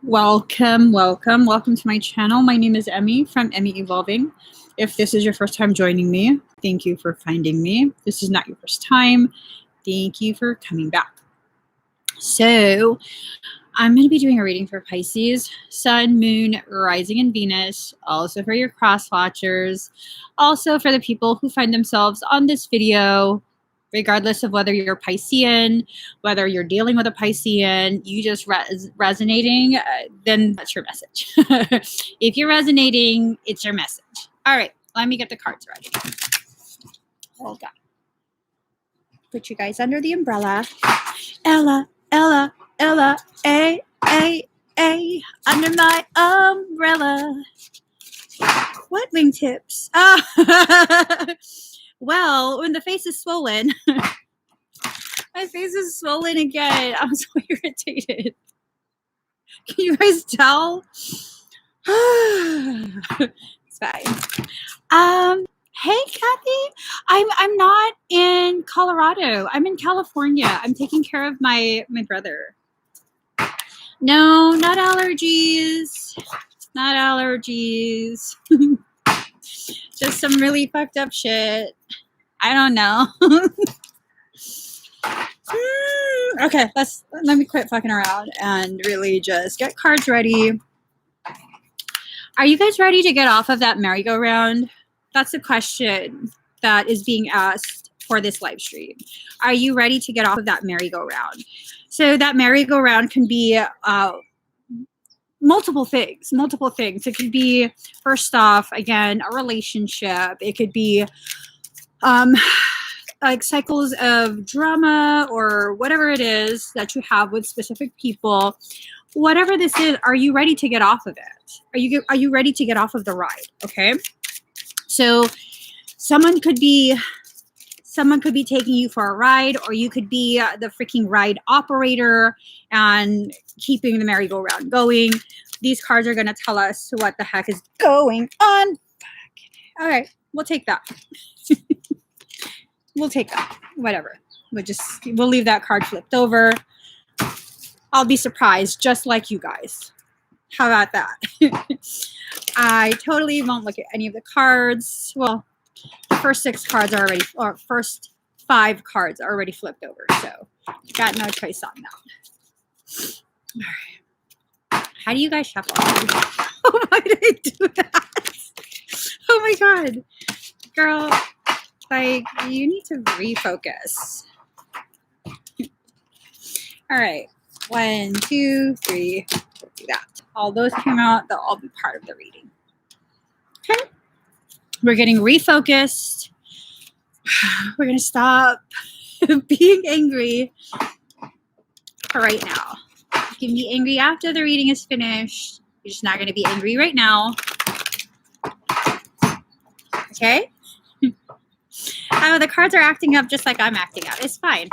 Welcome to my channel. My name is Emmie from Emmie Evolving. If this is your first time joining me, thank you for finding me. If this is not your first time, thank you for coming back. So, I'm going to be doing a reading for Pisces, Sun, Moon, Rising, and Venus, also for your cross watchers, also for the people who find themselves on this video, regardless of whether you're Piscean, whether you're dealing with a Piscean, you just resonating, then that's your message. If you're resonating, it's your message. All right, let me get the cards ready. Hold on. Put you guys under the umbrella. Ella, A, under my umbrella. What wingtips? Oh. Well, when the face is swollen, my face is swollen again. I'm so irritated. Can you guys tell? It's fine. Hey, Kathy. I'm not in Colorado. I'm in California. I'm taking care of my brother. No, not allergies. Not allergies. Just some really fucked up shit. I don't know. Okay, let me quit fucking around and really just get cards ready. Are you guys ready to get off of that merry-go-round? That's the question that is being asked for this live stream. Are you ready to get off of that merry-go-round? So that merry-go-round can be multiple things. It could be, first off, again, a relationship. It could be like cycles of drama or whatever it is that you have with specific people. Whatever this is, are you ready to get off of it? Are you ready to get off of the ride? Okay. So someone could be taking you for a ride, or you could be the freaking ride operator and keeping the merry-go-round going. These cards are going to tell us what the heck is going on. All right, we'll take that. We'll take that. Whatever. We'll leave that card flipped over. I'll be surprised, just like you guys. How about that? I totally won't look at any of the cards. Well, the first 6 cards are already, or first 5 cards are already flipped over, so got no choice on that. All right. How do you guys shuffle? Oh, why did I do that? Oh my god. Girl, like, you need to refocus. All right. 1, 2, 3, we'll do that. All those came out, they'll all be part of the reading. Okay. We're getting refocused. We're going to stop being angry for right now. You can be angry after the reading is finished. You're just not going to be angry right now. Okay? Oh, the cards are acting up just like I'm acting up. It's fine.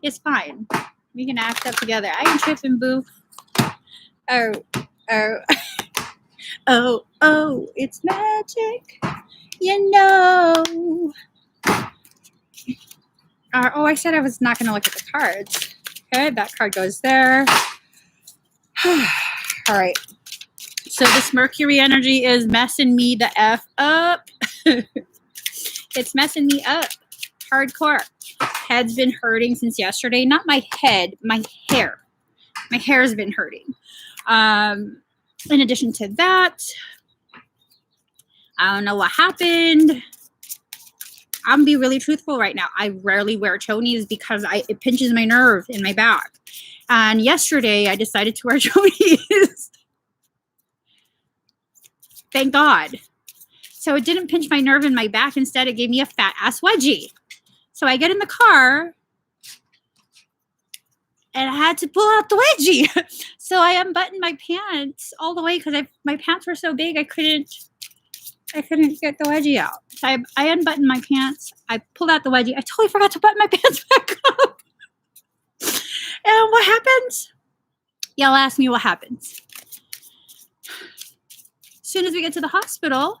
It's fine. We can act up together. I ain't tripping, boo. Oh. Oh, it's magic. You know. I said I was not going to look at the cards. Okay, that card goes there. All right. So this Mercury energy is messing me the F up. It's messing me up. Hardcore. Head's been hurting since yesterday. Not my head, my hair. My hair's been hurting. In addition to that, I don't know what happened. I'm gonna be really truthful right now. I rarely wear chonies because it pinches my nerve in my back. And yesterday I decided to wear chonies. Thank God. So it didn't pinch my nerve in my back. Instead, it gave me a fat ass wedgie. So I get in the car and I had to pull out the wedgie. So I unbuttoned my pants all the way because my pants were so big I couldn't get the wedgie out. So I unbuttoned my pants. I pulled out the wedgie. I totally forgot to button my pants back up. And what happens? Y'all ask me what happens. As soon as we get to the hospital,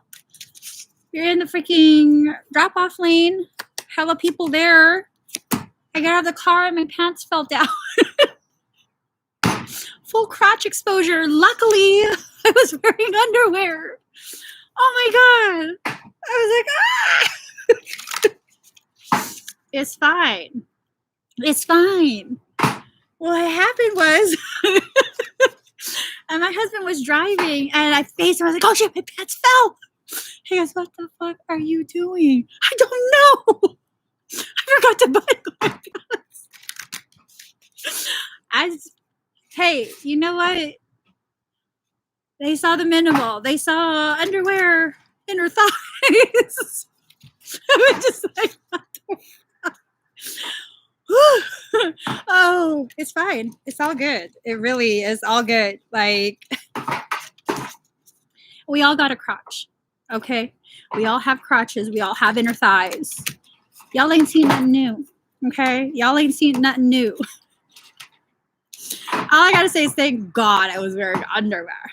you're in the freaking drop-off lane. Hella people there. I got out of the car and my pants fell down. full crotch exposure. Luckily, I was wearing underwear. Oh my God. I was like, ah! It's fine. It's fine. What happened was, and my husband was driving, and I faced him. I was like, oh shit, my pants fell. He goes, what the fuck are you doing? I don't know. I forgot to button my pants. Hey, you know what? They saw the minimal. They saw underwear in her thighs. I was just like, what the fuck? Oh, it's fine. It's all good. It really is all good. Like, we all got a crotch, okay? We all have crotches. We all have inner thighs. Y'all ain't seen nothing new, okay? Y'all ain't seen nothing new. All I gotta say is thank God I was wearing underwear.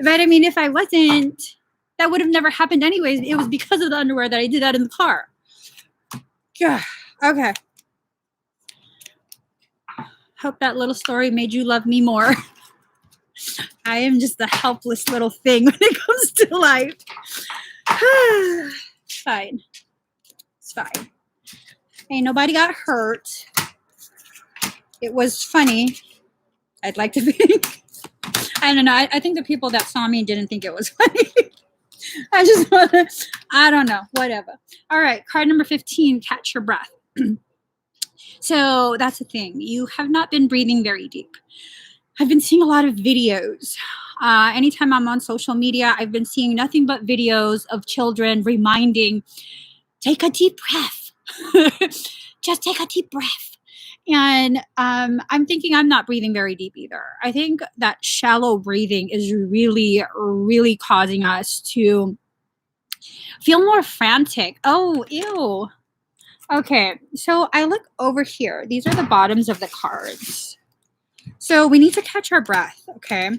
But I mean, if I wasn't, that would have never happened anyways. It was because of the underwear that I did that in the car. Yeah. Okay. Hope that little story made you love me more. I am just a helpless little thing when it comes to life. It's fine. It's fine. Ain't nobody got hurt. It was funny. I'd like to think. I don't know. I think the people that saw me didn't think it was funny. I just want to, I don't know. Whatever. All right. Card number 15, catch your breath. So that's the thing. You have not been breathing very deep. I've been seeing a lot of videos. Anytime I'm on social media, I've been seeing nothing but videos of children reminding, take a deep breath. Just take a deep breath. And I'm thinking I'm not breathing very deep either. I think that shallow breathing is really, really causing us to feel more frantic. Oh, ew. Okay, so I look over here. These are the bottoms of the cards. So we need to catch our breath, okay?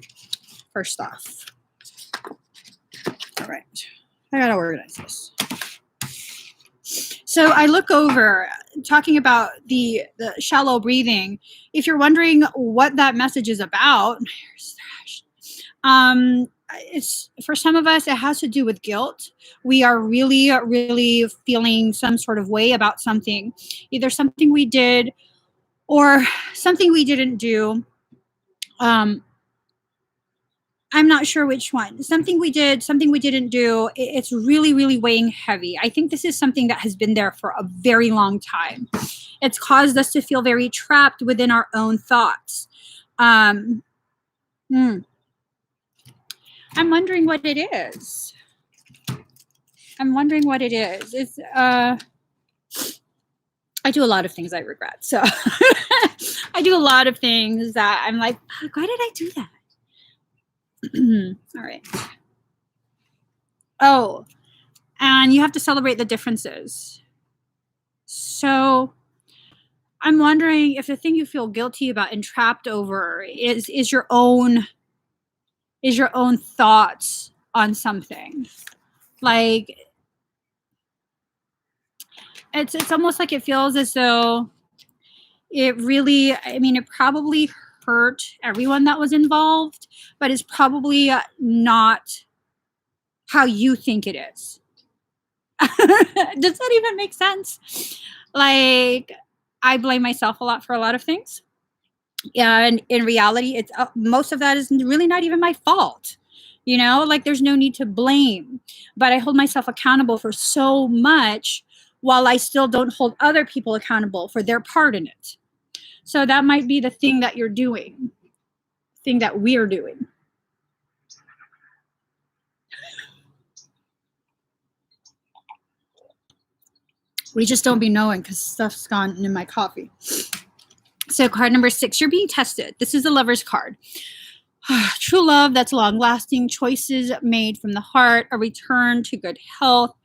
First off. All right. I gotta organize this. So I look over, talking about the shallow breathing. If you're wondering what that message is about, it's for some of us, it has to do with guilt. We are really, really feeling some sort of way about something, either something we did or something we didn't do. I'm not sure which one. Something we did, something we didn't do. It's really, really weighing heavy. I think this is something that has been there for a very long time. It's caused us to feel very trapped within our own thoughts. I'm wondering what it is. I'm wondering what it is. It's I do a lot of things I regret. So I do a lot of things that I'm like, why did I do that? All right. Oh, and you have to celebrate the differences. So I'm wondering if the thing you feel guilty about and trapped over is your own thoughts on something. Like it's almost like it feels as though it really, I mean, it probably hurt everyone that was involved, but it's probably not how you think it is. Does that even make sense? Like, I blame myself a lot for a lot of things. And in reality, it's most of that is really not even my fault. You know, like there's no need to blame, but I hold myself accountable for so much while I still don't hold other people accountable for their part in it. So that might be the thing that you're doing, thing that we're doing. We just don't be knowing because stuff's gone in my coffee. So card number 6, you're being tested. This is the Lover's card. True love that's long-lasting, choices made from the heart, a return to good health.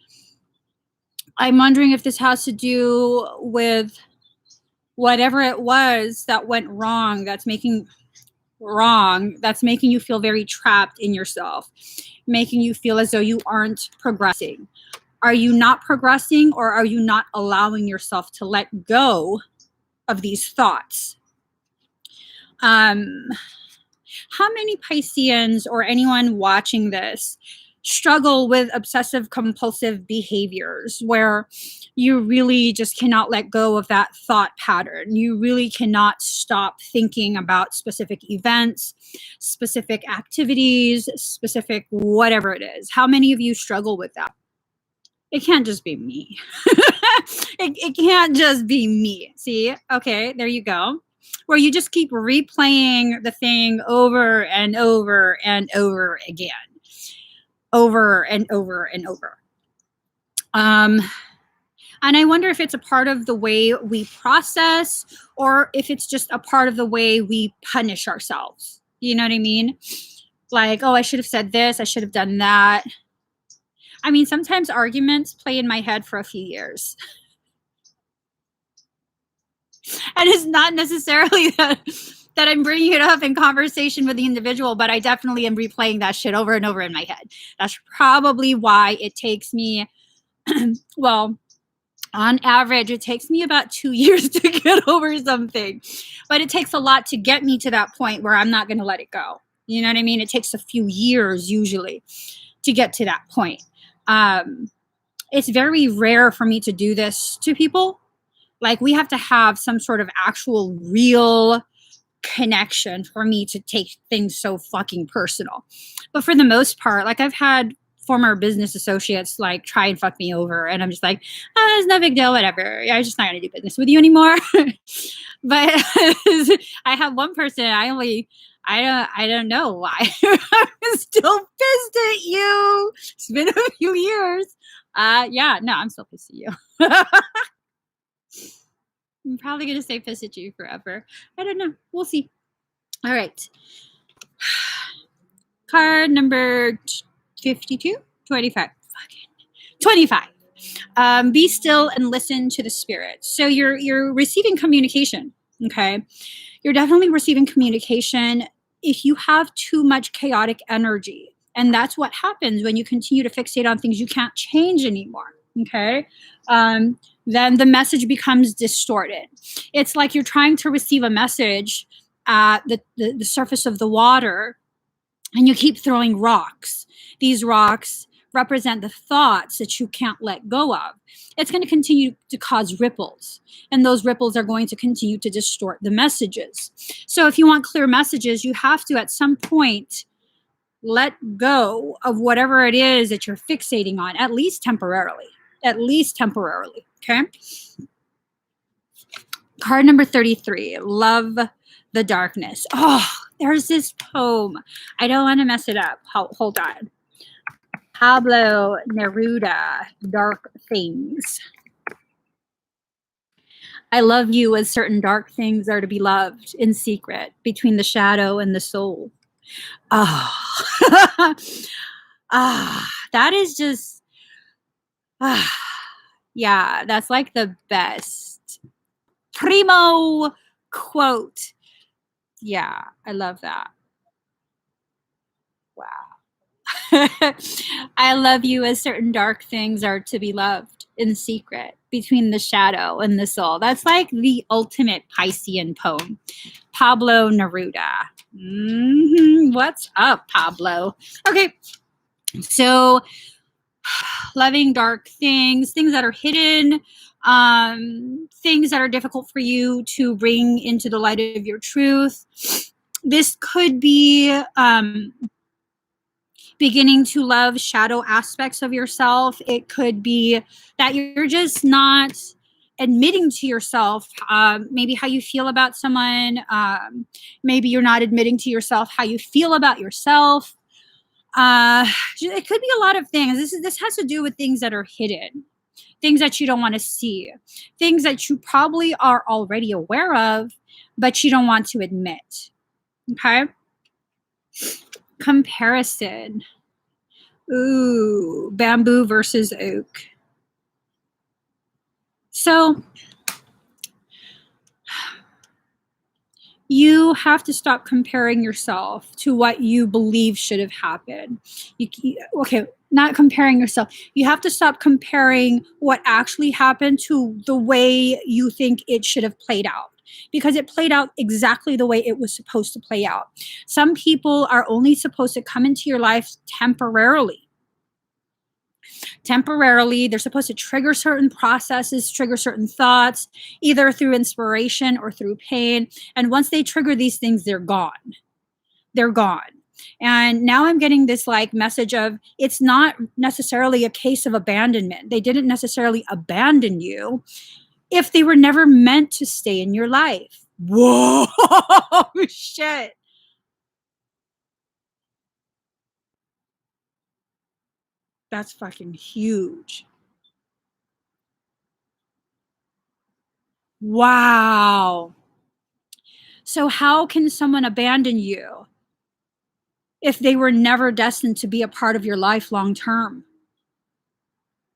I'm wondering if this has to do with whatever it was that went wrong, that's making you feel very trapped in yourself, making you feel as though you aren't progressing. Are you not progressing, or are you not allowing yourself to let go of these thoughts? How many Pisceans or anyone watching this struggle with obsessive compulsive behaviors where you really just cannot let go of that thought pattern? You really cannot stop thinking about specific events, specific activities, specific whatever it is. How many of you struggle with that? It can't just be me. it can't just be me. See? Okay, there you go. Where you just keep replaying the thing over and over and over again. Over and over and over. And I wonder if it's a part of the way we process or if it's just a part of the way we punish ourselves. You know what I mean? Like, oh, I should have said this. I should have done that. I mean, sometimes arguments play in my head for a few years. And it's not necessarily that I'm bringing it up in conversation with the individual, but I definitely am replaying that shit over and over in my head. That's probably why it takes me, well, on average, it takes me about 2 years to get over something. But it takes a lot to get me to that point where I'm not going to let it go. You know what I mean? It takes a few years usually to get to that point. It's very rare for me to do this to people. Like, we have to have some sort of actual real connection for me to take things so fucking personal. But for the most part, like, I've had former business associates like try and fuck me over, and I'm just like, oh, it's no big deal, whatever. I'm just not gonna do business with you anymore. But I have one person, I don't know why. I'm still pissed at you. It's been a few years. Yeah, no, I'm still pissed at you. I'm probably going to stay pissed at you forever. I don't know. We'll see. All right. Card number 52, 25. Fucking 25. Be still and listen to the spirit. So you're receiving communication. Okay. You're definitely receiving communication if you have too much chaotic energy. And that's what happens when you continue to fixate on things you can't change anymore. Okay. Then the message becomes distorted. It's like you're trying to receive a message at the surface of the water, and you keep throwing rocks. These rocks represent the thoughts that you can't let go of. It's going to continue to cause ripples, and those ripples are going to continue to distort the messages. So if you want clear messages, you have to, at some point, let go of whatever it is that you're fixating on, at least temporarily. Okay. Card number 33, Love the Darkness. Oh, there's this poem. I don't want to mess it up. Hold on. Pablo Neruda, Dark Things. I love you as certain dark things are to be loved in secret between the shadow and the soul. That is just, yeah, that's like the best primo quote. Yeah, I love that. Wow. I love you as certain dark things are to be loved in secret between the shadow and the soul. That's like the ultimate Piscean poem. Pablo Neruda. What's up, Pablo? Okay. So loving dark things, things that are hidden, things that are difficult for you to bring into the light of your truth. This could be beginning to love shadow aspects of yourself. It could be that you're just not admitting to yourself maybe how you feel about someone. Maybe you're not admitting to yourself how you feel about yourself. It could be a lot of things. This has to do with things that are hidden, things that you don't want to see, things that you probably are already aware of, but you don't want to admit. Okay. Comparison. Ooh, bamboo versus oak. So you have to stop comparing yourself to what you believe should have happened. Okay, not comparing yourself. You have to stop comparing what actually happened to the way you think it should have played out. because it played out exactly the way it was supposed to play out. Some people are only supposed to come into your life temporarily. They're supposed to trigger certain processes, trigger certain thoughts, either through inspiration or through pain. And once they trigger these things, they're gone. They're gone. And now I'm getting this like message of it's not necessarily a case of abandonment. They didn't necessarily abandon you if they were never meant to stay in your life. Whoa, shit. That's fucking huge. Wow. So how can someone abandon you if they were never destined to be a part of your life long term?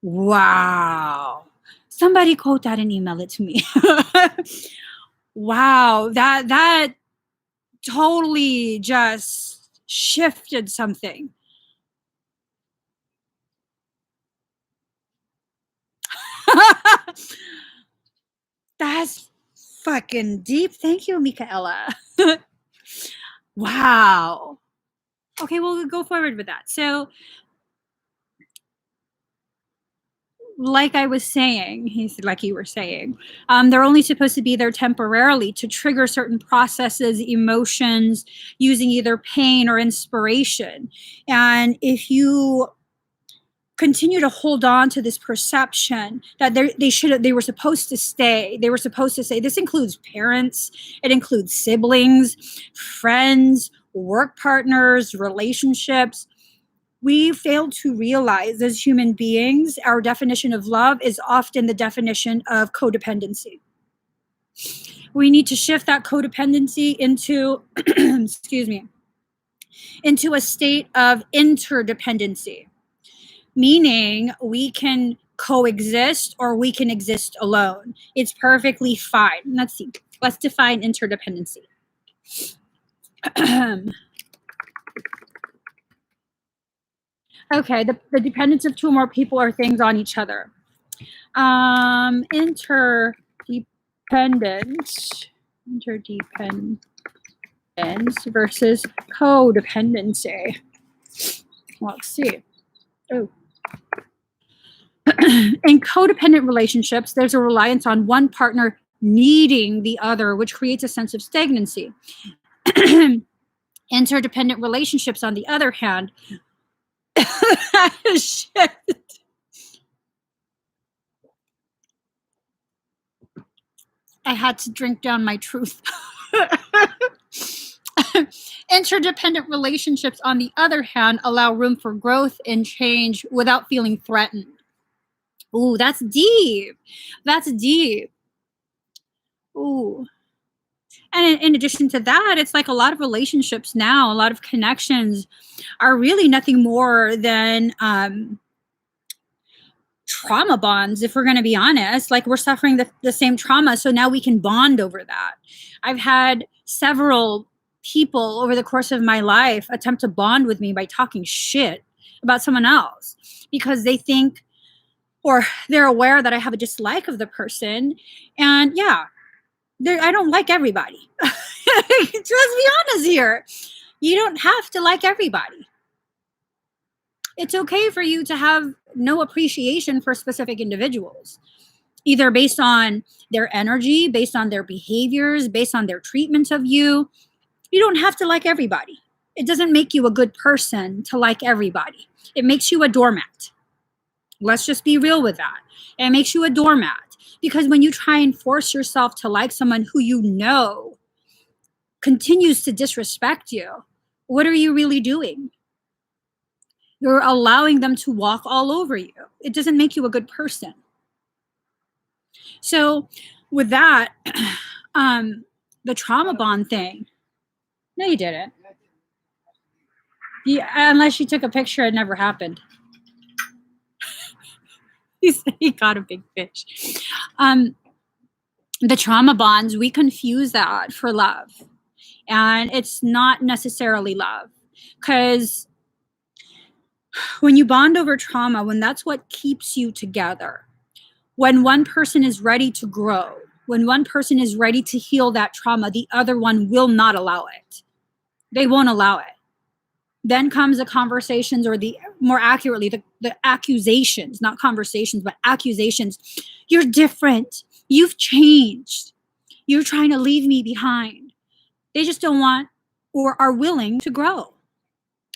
Wow. Somebody quote that and email it to me. Wow, that totally just shifted something. That's fucking deep. Thank you, Michaela. Wow. Okay, we'll go forward with that. So, like I was saying, like you were saying, they're only supposed to be there temporarily to trigger certain processes, emotions, using either pain or inspiration. And if you continue to hold on to this perception that they were supposed to stay, they were supposed to say, this includes parents, it includes siblings, friends, work partners, relationships. We fail to realize as human beings, our definition of love is often the definition of codependency. We need to shift that codependency into, excuse me, into a state of interdependency, meaning we can coexist or we can exist alone. It's perfectly fine. Let's see. Let's define interdependency. Okay, the dependence of two or more people or things on each other. Interdependence versus codependency. Let's see. Oh. In codependent relationships, there's a reliance on one partner needing the other, which creates a sense of stagnancy. Interdependent relationships, on the other hand, shit. I had to drink down my truth. Interdependent relationships, on the other hand, allow room for growth and change without feeling threatened. Ooh, that's deep. That's deep. Ooh. And in addition to that, it's like a lot of relationships now, a lot of connections are really nothing more than trauma bonds, if we're going to be honest. Like, we're suffering the same trauma, so now we can bond over that. I've had several people over the course of my life attempt to bond with me by talking shit about someone else because they think or they're aware that I have a dislike of the person. And yeah, I don't like everybody. Let's be honest here. You don't have to like everybody. It's okay for you to have no appreciation for specific individuals, either based on their energy, based on their behaviors, based on their treatment of you. You don't have to like everybody. It doesn't make you a good person to like everybody. It makes you a doormat. Let's just be real with that. It makes you a doormat, because when you try and force yourself to like someone who you know continues to disrespect you, what are you really doing? You're allowing them to walk all over you. It doesn't make you a good person. So with that, the trauma bond thing, no, you didn't. Unless you took a picture, it never happened. He caught a big fish. The trauma bonds, we confuse that for love. And it's not necessarily love. Because when you bond over trauma, when that's what keeps you together, when one person is ready to grow, When one person is ready to heal that trauma, the other one will not allow it. They won't allow it. Then comes the conversations, or more accurately, the accusations, not conversations, but accusations. You're different. You've changed. You're trying to leave me behind. They just don't want or are willing to grow.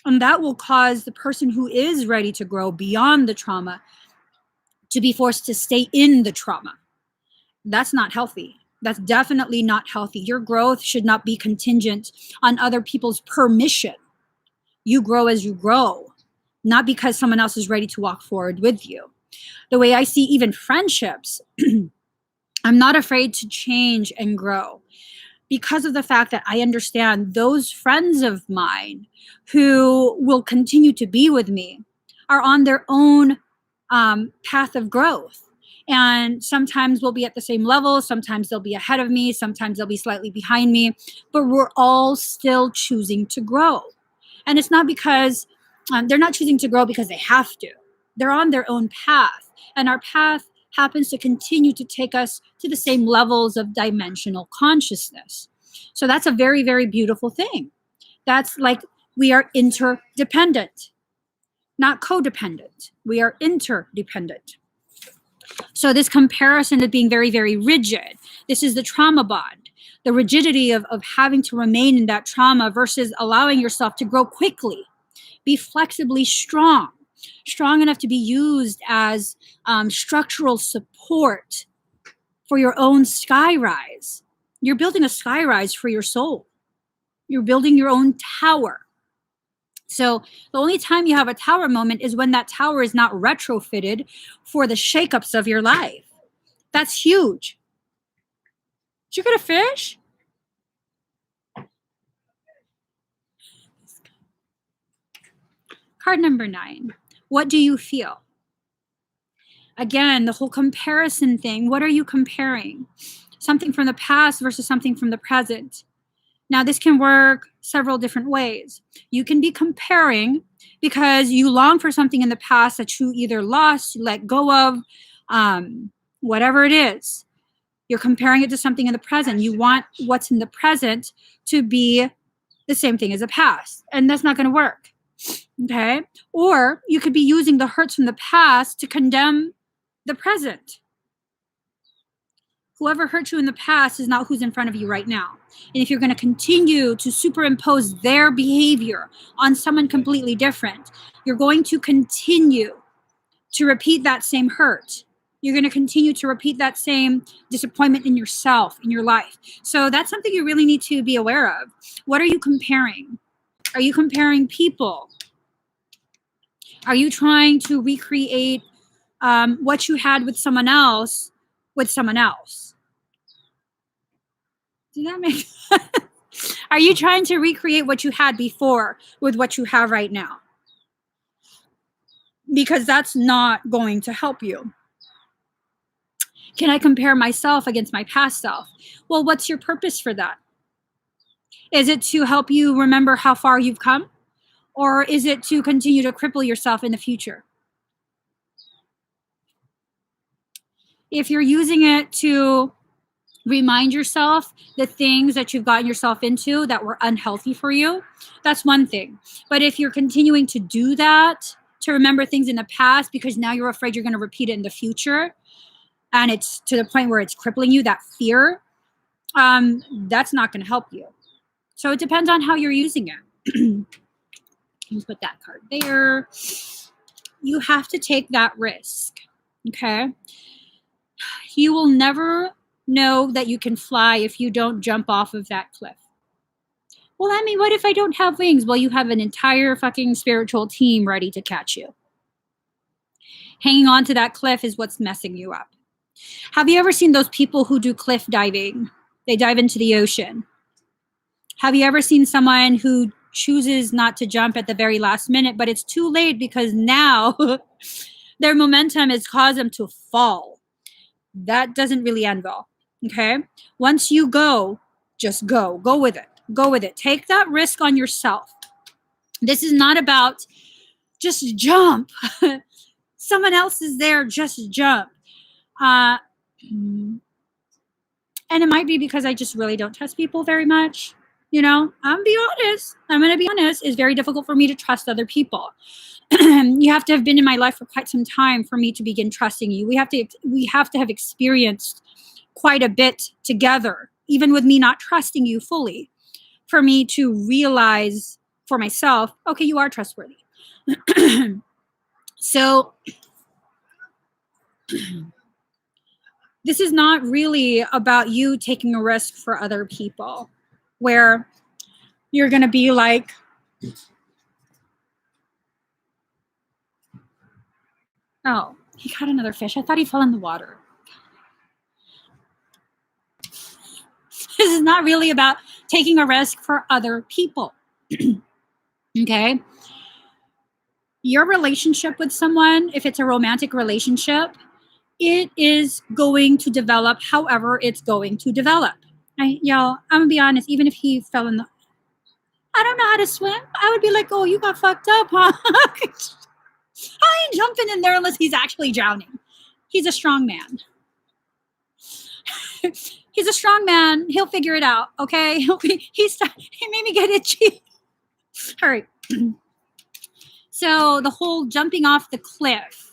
And that will cause the person who is ready to grow beyond the trauma to be forced to stay in the trauma. That's not healthy. That's definitely not healthy. Your growth should not be contingent on other people's permission. You grow as you grow, not because someone else is ready to walk forward with you. The way I see even friendships, I'm not afraid to change and grow because of the fact that I understand those friends of mine who will continue to be with me are on their own path of growth. And sometimes we'll be at the same level. Sometimes they'll be ahead of me. Sometimes they'll be slightly behind me. But we're all still choosing to grow. And it's not because they're not choosing to grow because they have to. They're on their own path. And our path happens to continue to take us to the same levels of dimensional consciousness. So that's a very, very beautiful thing. That's like we are interdependent, not codependent. We are interdependent. So this comparison of being very, very rigid, this is the trauma bond, the rigidity of having to remain in that trauma versus allowing yourself to grow quickly, be flexibly strong enough to be used as structural support for your own skyrise. You're building a skyrise for your soul. You're building your own tower. So the only time you have a tower moment is when that tower is not retrofitted for the shakeups of your life. That's huge. Did you get a fish? Card number 9. What do you feel? Again, the whole comparison thing. What are you comparing? Something from the past versus something from the present. Now, this can work several different ways. You can be comparing because you long for something in the past that you either lost, let go of, whatever it is. You're comparing it to something in the present. You want what's in the present to be the same thing as the past, and that's not going to work. Okay? Or you could be using the hurts from the past to condemn the present. Whoever hurt you in the past is not who's in front of you right now. And if you're going to continue to superimpose their behavior on someone completely different, you're going to continue to repeat that same hurt. You're going to continue to repeat that same disappointment in yourself, in your life. So that's something you really need to be aware of. What are you comparing? Are you comparing people? Are you trying to recreate what you had with someone else with someone else? Does that make sense? Are you trying to recreate what you had before with what you have right now? Because that's not going to help you. Can I compare myself against my past self? Well, what's your purpose for that? Is it to help you remember how far you've come? Or is it to continue to cripple yourself in the future? If you're using it to remind yourself the things that you've gotten yourself into that were unhealthy for you, that's one thing. But if you're continuing to do that, to remember things in the past because now you're afraid you're going to repeat it in the future, and it's to the point where it's crippling you, that fear, that's not going to help you. So it depends on how you're using it. Let's put that card there. You have to take that risk, okay? You will never know that you can fly if you don't jump off of that cliff. Well, Emmie, what if I don't have wings? Well, you have an entire fucking spiritual team ready to catch you. Hanging on to that cliff is what's messing you up. Have you ever seen those people who do cliff diving? They dive into the ocean. Have you ever seen someone who chooses not to jump at the very last minute, but it's too late because now their momentum has caused them to fall? That doesn't really end well, okay? Once you go, just go. Go with it. Go with it. Take that risk on yourself. This is not about just jump. Someone else is there, just jump. And it might be because I just really don't trust people very much. You know, I'm going to be honest. It's very difficult for me to trust other people. You have to have been in my life for quite some time for me to begin trusting you. We have to have experienced quite a bit together, even with me not trusting you fully, for me to realize for myself, okay, you are trustworthy. So this is not really about you taking a risk for other people where you're going to be like, oh, he caught another fish. I thought he fell in the water. This is not really about taking a risk for other people. Okay? Your relationship with someone, if it's a romantic relationship, it is going to develop however it's going to develop. I'm gonna be honest, even if he fell in the, I don't know how to swim, I would be like, oh, you got fucked up, huh? I ain't jumping in there unless he's actually drowning. He's a strong man. He's a strong man. He'll figure it out, okay? He made me get itchy. All right. So the whole jumping off the cliff.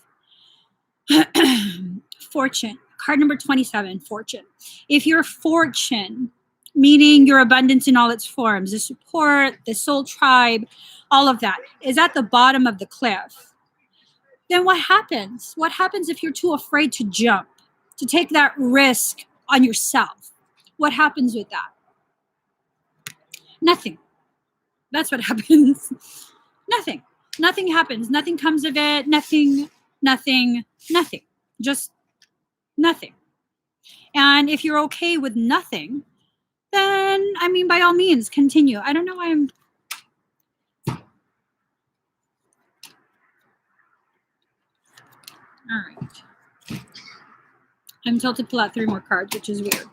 Fortune. Card number 27, fortune. If your fortune, meaning your abundance in all its forms, the support, the soul tribe, all of that, is at the bottom of the cliff, then what happens? What happens if you're too afraid to jump, to take that risk on yourself? What happens with that? Nothing. That's what happens. Nothing. Nothing happens. Nothing comes of it. Nothing. Just nothing. And if you're okay with nothing, then, I mean, by all means, continue. I don't know why I'm... All right. I'm told to pull out 3 more cards, which is weird.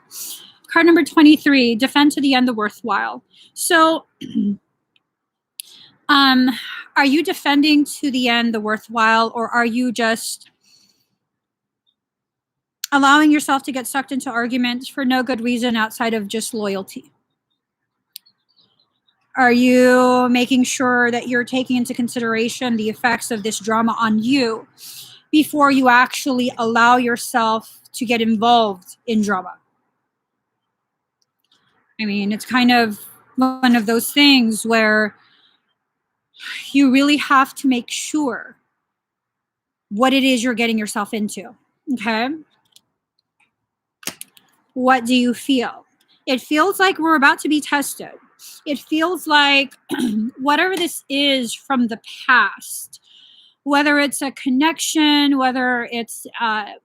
Card number 23, defend to the end the worthwhile. So, are you defending to the end the worthwhile, or are you just allowing yourself to get sucked into arguments for no good reason outside of just loyalty? Are you making sure that you're taking into consideration the effects of this drama on you before you actually allow yourself to get involved in drama? I mean, it's kind of one of those things where you really have to make sure what it is you're getting yourself into, okay? What do you feel? It feels like we're about to be tested. It feels like whatever this is from the past, whether it's a connection, whether it's an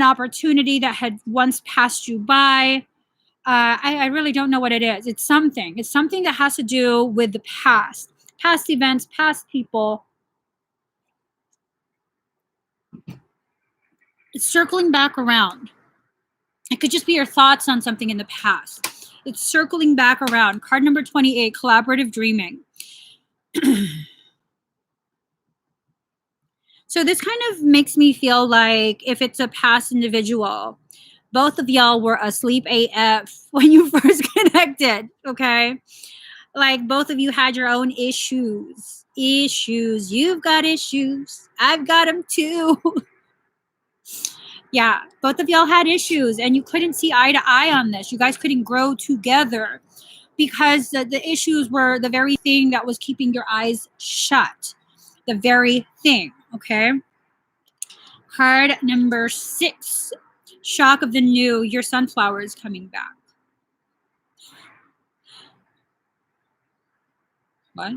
opportunity that had once passed you by, I really don't know what it is. It's something. It's something that has to do with the past events, past people. It's circling back around. It could just be your thoughts on something in the past. It's circling back around. Card number 28, collaborative dreaming. So this kind of makes me feel like if it's a past individual, both of y'all were asleep AF when you first connected, okay? Like both of you had your own issues. You've got issues. I've got them too. Yeah, both of y'all had issues and you couldn't see eye to eye on this. You guys couldn't grow together because the issues were the very thing that was keeping your eyes shut. The very thing, okay? Card number 6, shock of the new, your sunflower is coming back. What?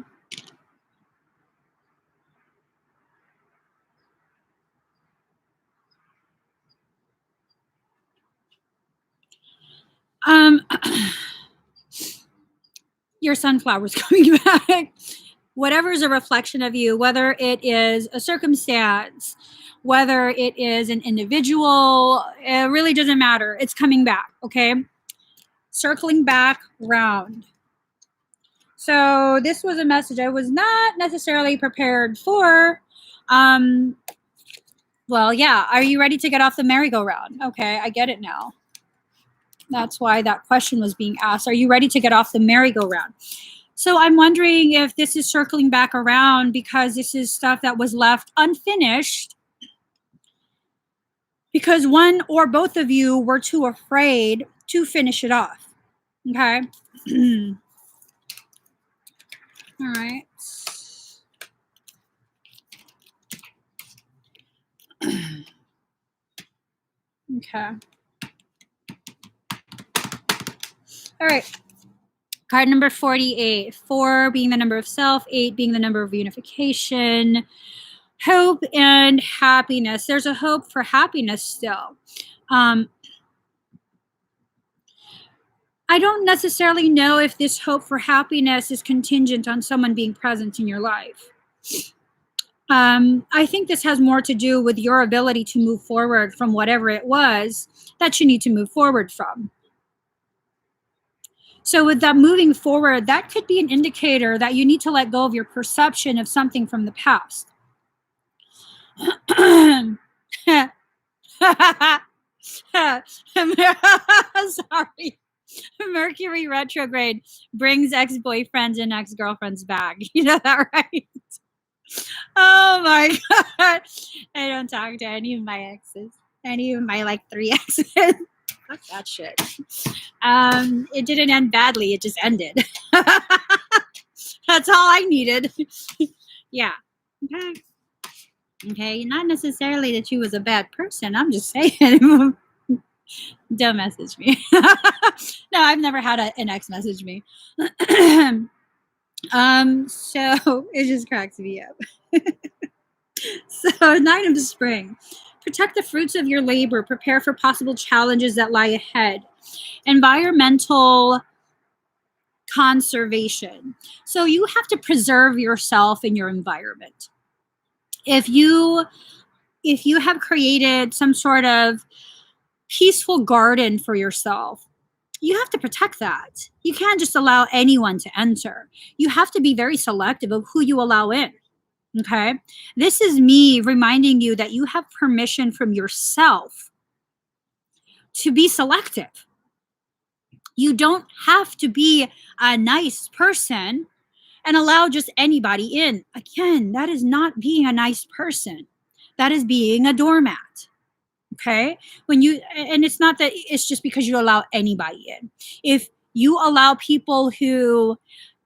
Your sunflower is coming back. Whatever is a reflection of you, whether it is a circumstance, whether it is an individual, it really doesn't matter. It's coming back, okay? Circling back round. So this was a message I was not necessarily prepared for. Well, yeah. Are you ready to get off the merry-go-round? Okay, I get it now. That's why that question was being asked. Are you ready to get off the merry-go-round? So I'm wondering if this is circling back around because this is stuff that was left unfinished because one or both of you were too afraid to finish it off. Okay. All right. Okay. All right. Card number 48. 4 being the number of self, 8 being the number of unification, hope and happiness. There's a hope for happiness still. I don't necessarily know if this hope for happiness is contingent on someone being present in your life. I think this has more to do with your ability to move forward from whatever it was that you need to move forward from. So with that moving forward, that could be an indicator that you need to let go of your perception of something from the past. Sorry. Mercury retrograde brings ex-boyfriends and ex-girlfriends back. You know that, right? Oh my God. I don't talk to any of my exes. Any of my like 3 exes. Fuck that shit. It didn't end badly. It just ended. That's all I needed. Yeah. Okay. Okay. Not necessarily that she was a bad person. I'm just saying. Don't message me. No, I've never had an ex message me. So it just cracks me up. So 9 of spring. Protect the fruits of your labor. Prepare for possible challenges that lie ahead. Environmental conservation. So you have to preserve yourself and your environment. If you have created some sort of peaceful garden for yourself, you have to protect that. You can't just allow anyone to enter. You have to be very selective of who you allow in. Okay? This is me reminding you that you have permission from yourself to be selective. You don't have to be a nice person and allow just anybody in. Again, that is not being a nice person. That is being a doormat. Okay? And it's not that it's just because you allow anybody in. If you allow people who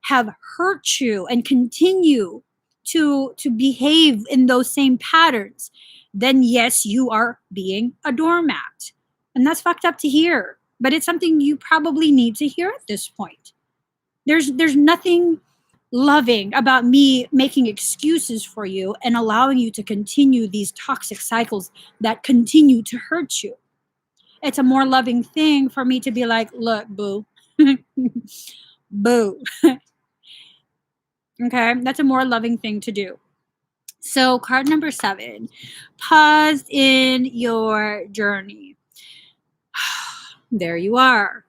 have hurt you and continue to behave in those same patterns, then yes, you are being a doormat. And that's fucked up to hear. But it's something you probably need to hear at this point. There's nothing loving about me making excuses for you and allowing you to continue these toxic cycles that continue to hurt you. It's a more loving thing for me to be like, look, boo. Boo. Okay, that's a more loving thing to do. So card number 7, pause in your journey. There you are.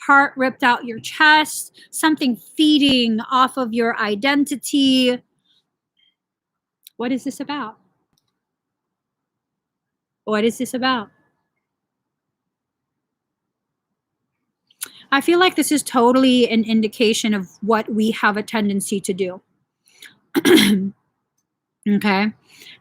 Heart ripped out your chest, something feeding off of your identity. What is this about? What is this about? I feel like this is totally an indication of what we have a tendency to do. Okay.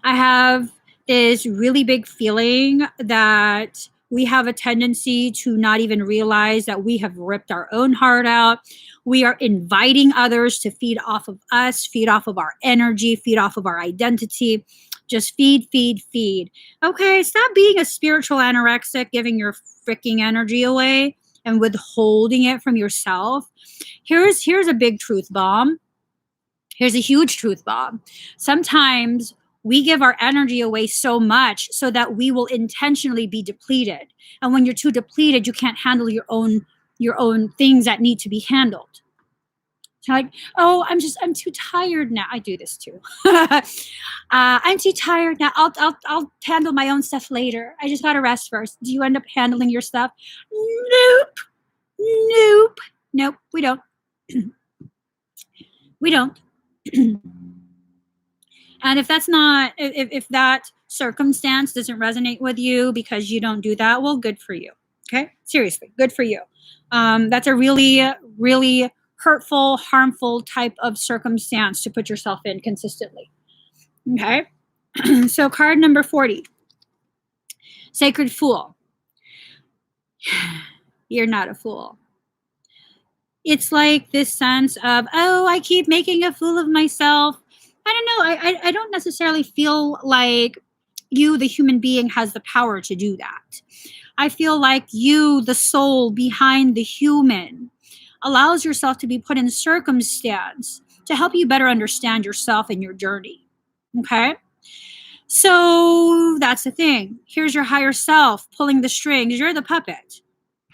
I have this really big feeling that we have a tendency to not even realize that we have ripped our own heart out. We are inviting others to feed off of us, feed off of our energy, feed off of our identity. Just feed, feed, feed. Okay, stop being a spiritual anorexic, giving your freaking energy away and withholding it from yourself. Here's a big truth bomb. Here's a huge truth bomb. Sometimes we give our energy away so much so that we will intentionally be depleted. And when you're too depleted, you can't handle your own things that need to be handled. So like, oh, I'm too tired now. I do this too. I'm too tired now. I'll handle my own stuff later. I just gotta rest first. Do you end up handling your stuff? Nope. We don't. We don't. And if that circumstance doesn't resonate with you because you don't do that, well, good for you. Okay? Seriously, good for you. That's a really, really hurtful, harmful type of circumstance to put yourself in consistently. Okay? So card number 40. Sacred Fool. You're not a fool. It's like this sense of, oh, I keep making a fool of myself. I don't know. I don't necessarily feel like you, the human being, has the power to do that. I feel like you, the soul behind the human, allows yourself to be put in circumstance to help you better understand yourself and your journey. Okay? So that's the thing. Here's your higher self pulling the strings. You're the puppet.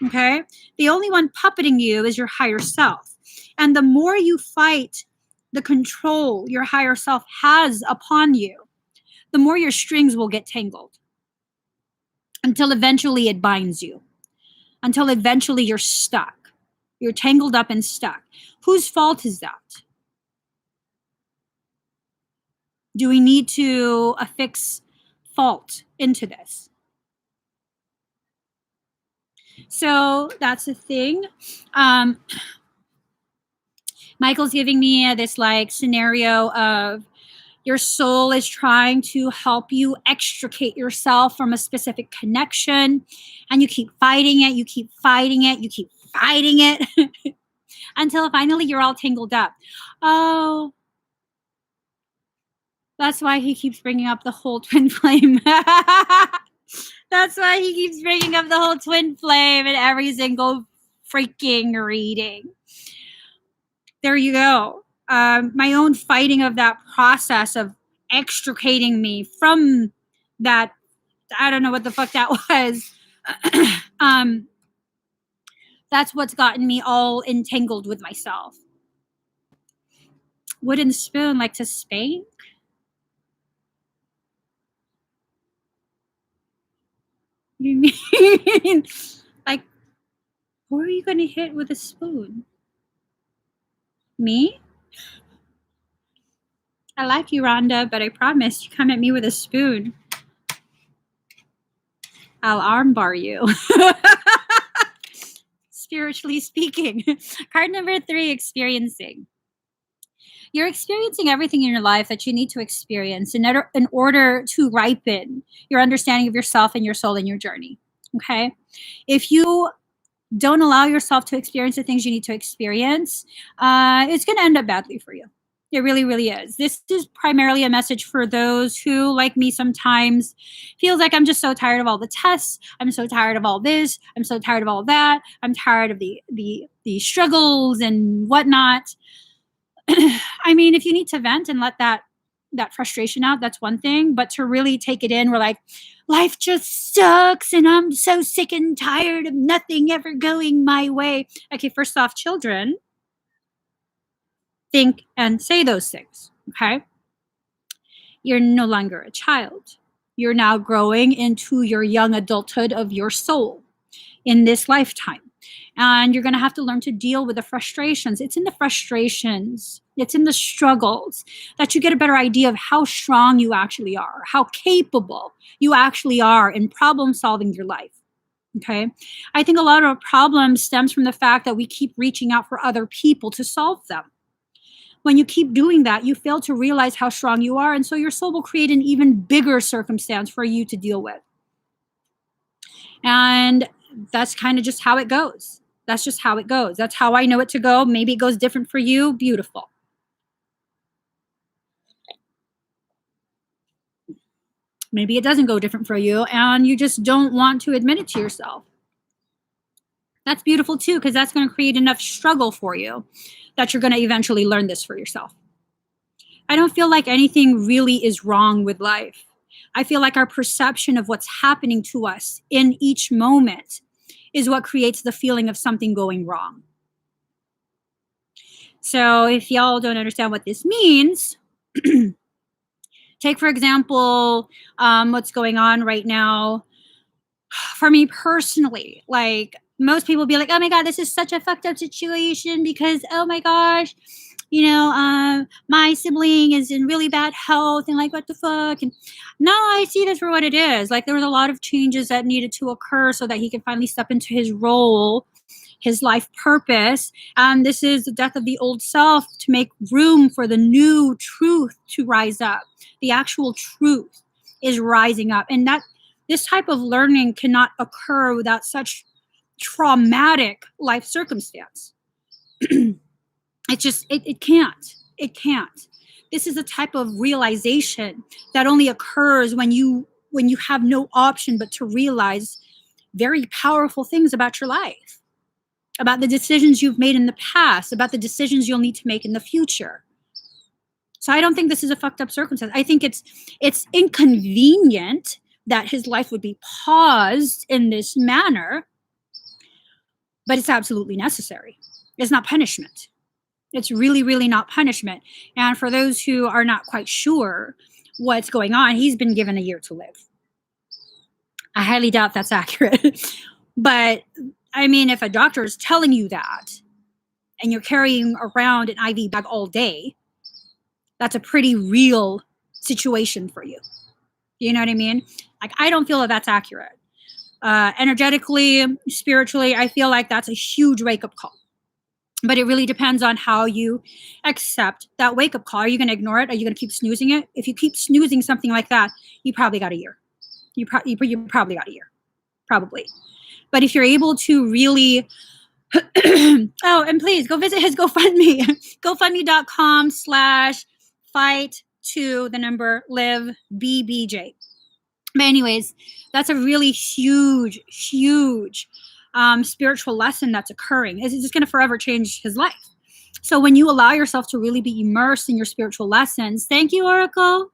Okay? The only one puppeting you is your higher self. And the more you fight the control your higher self has upon you, the more your strings will get tangled until eventually it binds you, until eventually you're stuck. You're tangled up and stuck. Whose fault is that? Do we need to affix fault into this? So that's the thing. Michael's giving me this like scenario of your soul is trying to help you extricate yourself from a specific connection, and you keep fighting it, you keep fighting it, you keep fighting it until finally you're all tangled up. Oh, that's why he keeps bringing up the whole twin flame. That's why he keeps bringing up the whole twin flame in every single freaking reading. There you go. My own fighting of that process of extricating me from that, I don't know what the fuck that was. That's what's gotten me all entangled with myself. Wooden spoon like to spank? You mean like, who are you going to hit with a spoon? Me? I like you, Rhonda, but I promise you come at me with a spoon, I'll armbar you. Spiritually speaking. Card number 3, experiencing. You're experiencing everything in your life that you need to experience in order to ripen your understanding of yourself and your soul and your journey. Okay? If you don't allow yourself to experience the things you need to experience, it's going to end up badly for you. It really, really is. This is primarily a message for those who, like me, sometimes feels like I'm just so tired of all the tests. I'm so tired of all this. I'm so tired of all that. I'm tired of the struggles and whatnot. I mean, if you need to vent and let that frustration out, that's one thing. But to really take it in, we're like, life just sucks and I'm so sick and tired of nothing ever going my way. Okay, first off, children think and say those things. Okay. You're no longer a child. You're now growing into your young adulthood of your soul in this lifetime. And you're going to have to learn to deal with the frustrations. It's in the frustrations, it's in the struggles that you get a better idea of how strong you actually are, how capable you actually are in problem solving your life. Okay. I think a lot of problems stems from the fact that we keep reaching out for other people to solve them. When you keep doing that, you fail to realize how strong you are. And so your soul will create an even bigger circumstance for you to deal with. And that's kind of just how it goes. That's just how it goes. That's how I know it to go. Maybe it goes different for you. Beautiful. Maybe it doesn't go different for you and you just don't want to admit it to yourself. That's beautiful too, because that's going to create enough struggle for you that you're going to eventually learn this for yourself. I don't feel like anything really is wrong with life. I feel like our perception of what's happening to us in each moment is what creates the feeling of something going wrong. So if y'all don't understand what this means, take, for example, what's going on right now. For me personally, like most people be like, oh my God, this is such a fucked up situation because, oh my gosh, my sibling is in really bad health and like, what the fuck? And no, I see this for what it is. Like there was a lot of changes that needed to occur so that he can finally step into his role, his life purpose. This is the death of the old self to make room for the new truth to rise up. The actual truth is rising up. And that this type of learning cannot occur without such traumatic life circumstance. It can't. This is a type of realization that only occurs when you have no option but to realize very powerful things about your life, about the decisions you've made in the past, about the decisions you'll need to make in the future. So I don't think this is a fucked up circumstance. I think it's inconvenient that his life would be paused in this manner, but it's absolutely necessary. It's not punishment. It's really, really not punishment. And for those who are not quite sure what's going on, he's been given a year to live. I highly doubt that's accurate. But I mean, if a doctor is telling you that and you're carrying around an IV bag all day, that's a pretty real situation for you. You know what I mean? Like, I don't feel that that's accurate. Energetically, spiritually, I feel like that's a huge wake-up call. But it really depends on how you accept that wake-up call. Are you going to ignore it? Are you going to keep snoozing it? If you keep snoozing something like that, you probably got a year. You probably got a year. Probably. But if you're able to really... oh, and please go visit his GoFundMe. GoFundMe.com/fight2live BBJ. But anyways, that's a really huge spiritual lesson that's occurring. It's just going to forever change his life. So when you allow yourself to really be immersed in your spiritual lessons, thank you, Oracle.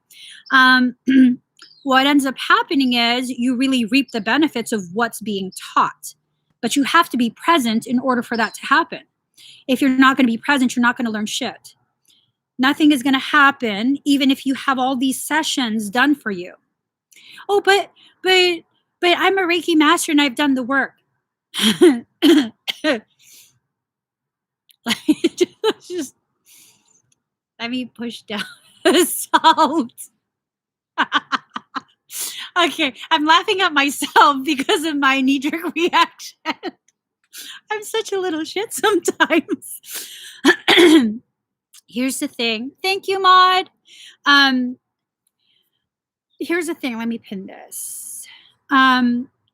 What ends up happening is you really reap the benefits of what's being taught. But you have to be present in order for that to happen. If you're not going to be present, you're not going to learn shit. Nothing is going to happen, even if you have all these sessions done for you. Oh, but I'm a Reiki master and I've done the work. Just let me push down the salt. Okay, I'm laughing at myself because of my knee-jerk reaction. I'm such a little shit sometimes. Here's the thing. Thank you, Maud. Here's the thing. Let me pin this.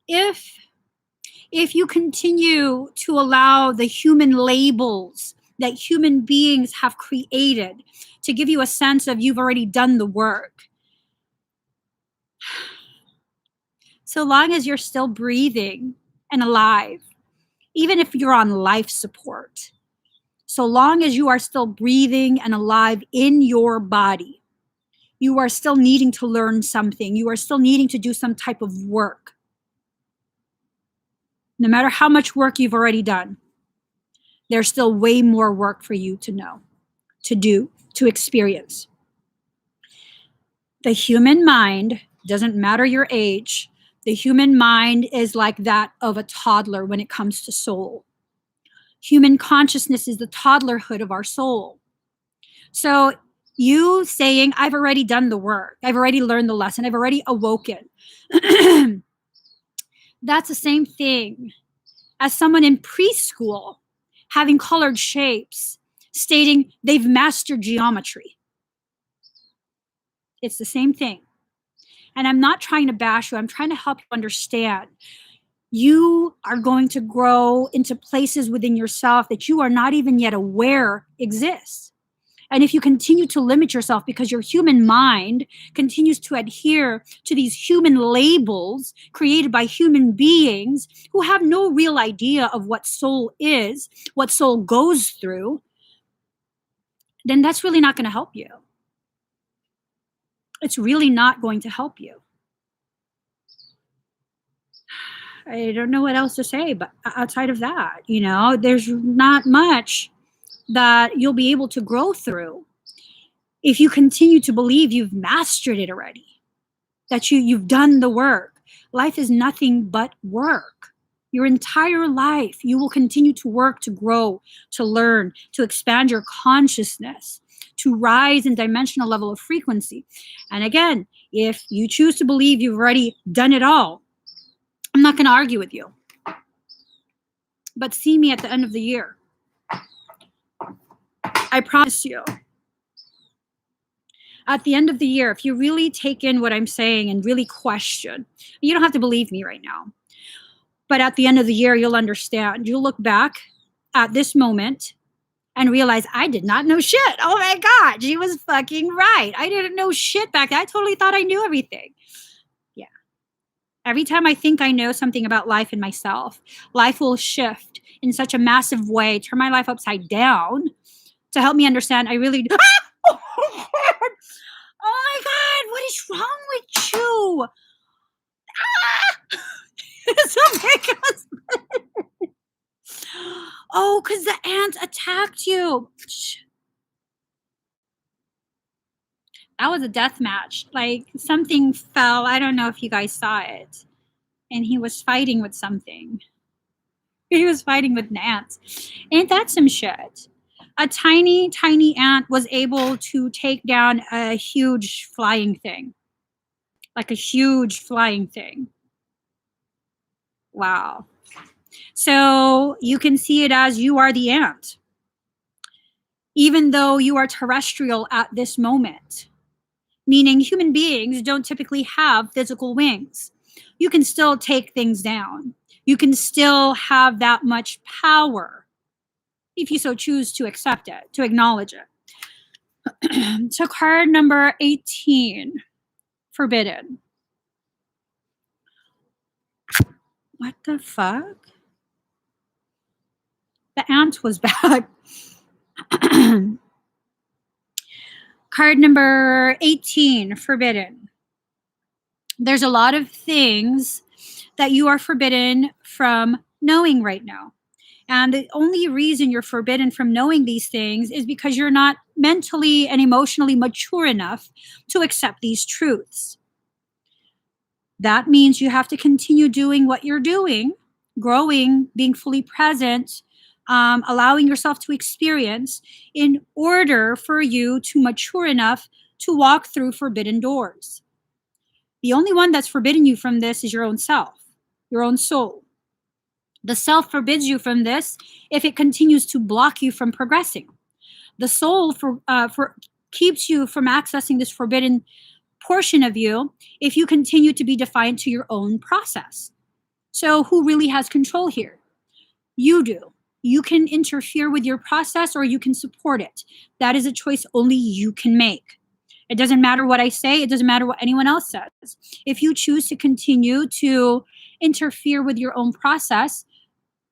If you continue to allow the human labels that human beings have created to give you a sense of you've already done the work, so long as you're still breathing and alive, even if you're on life support, so long as you are still breathing and alive in your body, you are still needing to learn something. You are still needing to do some type of work. No matter how much work you've already done, there's still way more work for you to know, to do, to experience. The human mind, doesn't matter your age, the human mind is like that of a toddler when it comes to soul. Human consciousness is the toddlerhood of our soul. So you saying, I've already done the work, I've already learned the lesson, I've already awoken. That's the same thing as someone in preschool having colored shapes, stating they've mastered geometry. It's the same thing. And I'm not trying to bash you. I'm trying to help you understand. You are going to grow into places within yourself that you are not even yet aware exist. And if you continue to limit yourself because your human mind continues to adhere to these human labels created by human beings who have no real idea of what soul is, what soul goes through, then that's really not going to help you. It's really not going to help you. I don't know what else to say, but outside of that, there's not much that you'll be able to grow through if you continue to believe you've mastered it already, that you've done the work. Life is nothing but work. Your entire life, you will continue to work, to grow, to learn, to expand your consciousness, to rise in dimensional level of frequency. And again, if you choose to believe you've already done it all, I'm not going to argue with you. But see me at the end of the year. I promise you. At the end of the year, if you really take in what I'm saying and really question, you don't have to believe me right now. But at the end of the year, you'll understand. You'll look back at this moment and realize I did not know shit. Oh my God, she was fucking right. I didn't know shit back then. I totally thought I knew everything. Yeah. Every time I think I know something about life and myself, life will shift in such a massive way, turn my life upside down to help me understand I really... Oh my God, what is wrong with you? Ah! It's a big husband. Oh, because the ant attacked you. That was a death match. Like something fell. I don't know if you guys saw it. And he was fighting with something. He was fighting with an ant. Ain't that some shit? A tiny, tiny ant was able to take down a huge flying thing. Like a huge flying thing. Wow. So you can see it as you are the ant. Even though you are terrestrial at this moment, meaning human beings don't typically have physical wings. You can still take things down. You can still have that much power if you so choose to accept it, to acknowledge it. So card number 18, forbidden. What the fuck? The ant was back. Card number 18, forbidden. There's a lot of things that you are forbidden from knowing right now. And the only reason you're forbidden from knowing these things is because you're not mentally and emotionally mature enough to accept these truths. That means you have to continue doing what you're doing, growing, being fully present, allowing yourself to experience in order for you to mature enough to walk through forbidden doors. The only one that's forbidden you from this is your own self, your own soul. The self forbids you from this if it continues to block you from progressing. The soul keeps you from accessing this forbidden portion of you if you continue to be defiant to your own process. So who really has control here? You do. You can interfere with your process or you can support it. That is a choice only you can make. It doesn't matter what I say. It doesn't matter what anyone else says. If you choose to continue to interfere with your own process,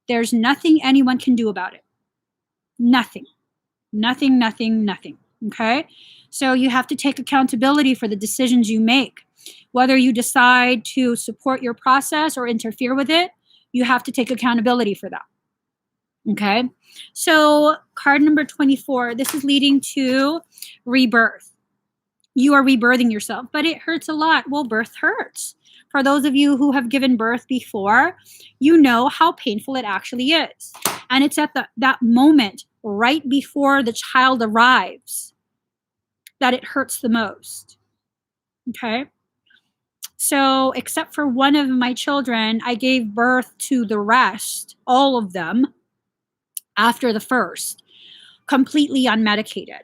there's nothing anyone can do about it. Nothing. Nothing, nothing, nothing. Okay? So you have to take accountability for the decisions you make. Whether you decide to support your process or interfere with it, you have to take accountability for that. Okay? So card number 24, this is leading to rebirth. You are rebirthing yourself, but it hurts a lot. Well, birth hurts. For those of you who have given birth before, you know how painful it actually is. And it's at that moment right before the child arrives that it hurts the most. Okay? So except for one of my children, I gave birth to the rest, all of them, after the first, completely unmedicated.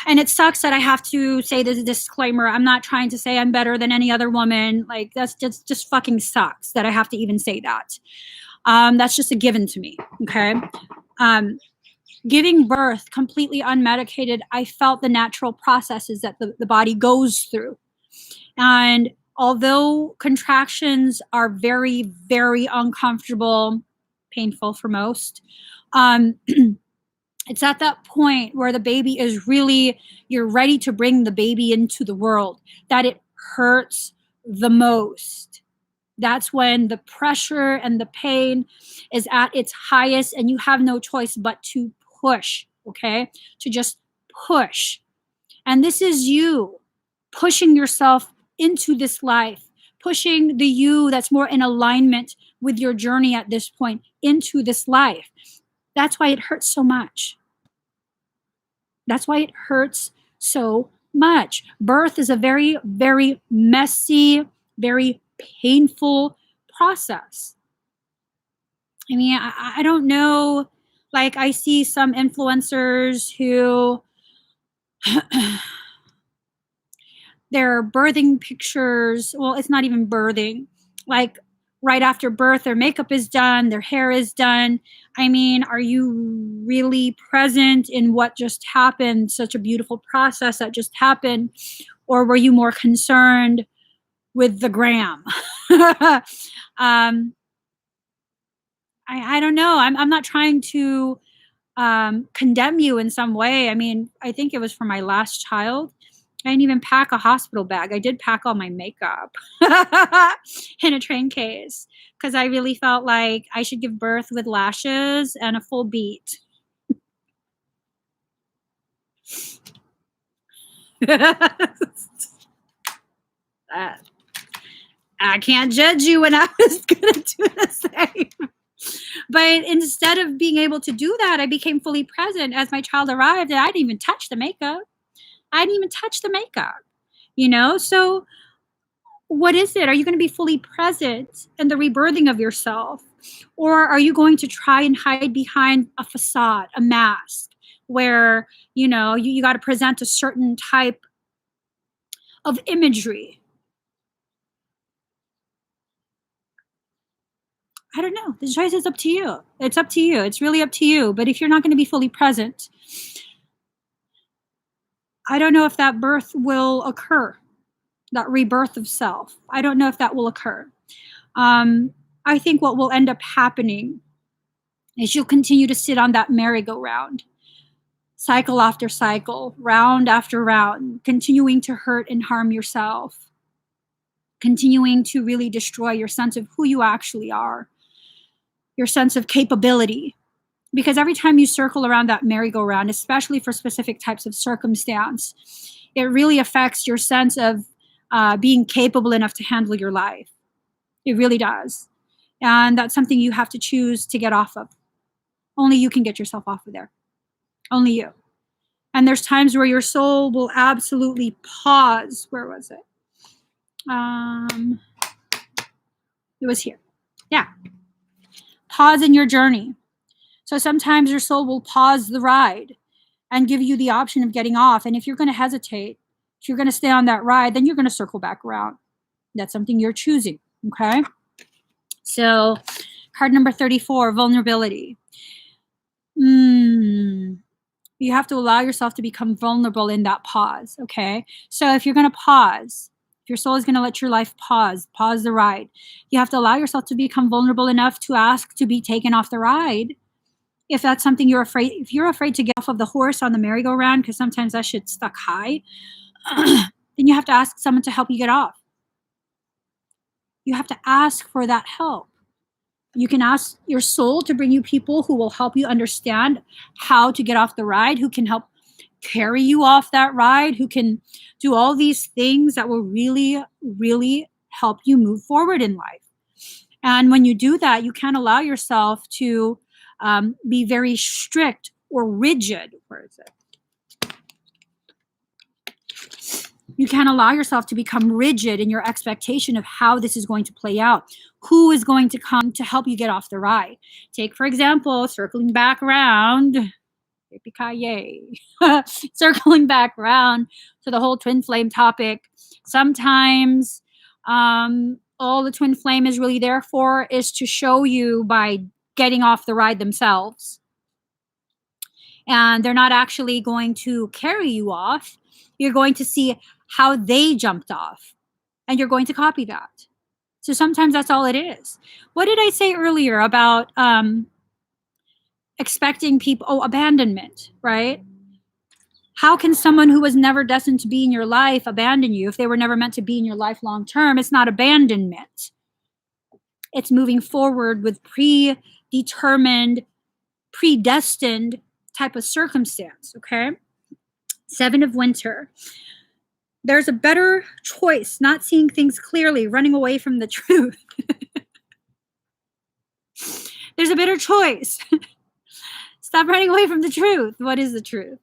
And it sucks that I have to say this disclaimer. I'm not trying to say I'm better than any other woman. Like, that's just fucking sucks that I have to even say that. That's just a given to me, okay? Giving birth completely unmedicated, I felt the natural processes that the body goes through. And although contractions are very, very uncomfortable, painful for most, it's at that point where the baby is really, you're ready to bring the baby into the world, that it hurts the most. That's when the pressure and the pain is at its highest and you have no choice but to push, okay? To just push. And this is you pushing yourself into this life, pushing the you that's more in alignment with your journey at this point into this life. That's why it hurts so much. That's why it hurts so much. Birth is a very, very messy, very painful process. I mean, I don't know. Like, I see some influencers who their birthing pictures, well, it's not even birthing. Like, right after birth, their makeup is done, their hair is done. I mean, are you really present in what just happened? Such a beautiful process that just happened. Or were you more concerned with the gram? I don't know. I'm not trying to condemn you in some way. I mean, I think it was for my last child. I didn't even pack a hospital bag. I did pack all my makeup in a train case because I really felt like I should give birth with lashes and a full beat. I can't judge you when I was going to do the same. But instead of being able to do that, I became fully present as my child arrived, and I didn't even touch the makeup. You know? So what is it? Are you going to be fully present in the rebirthing of yourself? Or are you going to try and hide behind a facade, a mask, where, you know, you got to present a certain type of imagery? I don't know. The choice is up to you. It's up to you. It's really up to you. But if you're not going to be fully present, I don't know if that birth will occur, that rebirth of self. I don't know if that will occur. I think what will end up happening is you'll continue to sit on that merry-go-round, cycle after cycle, round after round, continuing to hurt and harm yourself, continuing to really destroy your sense of who you actually are, your sense of capability. Because every time you circle around that merry-go-round, especially for specific types of circumstance, it really affects your sense of being capable enough to handle your life. It really does. And that's something you have to choose to get off of. Only you can get yourself off of there. Only you. And there's times where your soul will absolutely pause. Where was it? It was here. Yeah. Pause in your journey. So sometimes your soul will pause the ride and give you the option of getting off. And if you're going to hesitate, if you're going to stay on that ride, then you're going to circle back around. That's something you're choosing. Okay. So card number 34, vulnerability. You have to allow yourself to become vulnerable in that pause. Okay. So if you're going to pause, if your soul is going to let your life pause the ride, you have to allow yourself to become vulnerable enough to ask to be taken off the ride. If that's something if you're afraid to get off of the horse on the merry-go-round, because sometimes that shit's stuck high, then you have to ask someone to help you get off. You have to ask for that help. You can ask your soul to bring you people who will help you understand how to get off the ride, who can help carry you off that ride, who can do all these things that will really, really help you move forward in life. And when you do that, you can't allow yourself to be very strict or rigid. Where is it? You can't allow yourself to become rigid in your expectation of how this is going to play out. Who is going to come to help you get off the ride? Take, for example, circling back around, circling back around to the whole twin flame topic. Sometimes all the twin flame is really there for is to show you by getting off the ride themselves. And they're not actually going to carry you off. You're going to see how they jumped off, and you're going to copy that. So sometimes that's all it is. What did I say earlier about expecting people? Oh, abandonment, right? How can someone who was never destined to be in your life abandon you if they were never meant to be in your life long term? It's not abandonment. It's moving forward with predetermined, predestined type of circumstance, okay? 7 of Winter. There's a better choice, not seeing things clearly, running away from the truth. There's a better choice. Stop running away from the truth. What is the truth?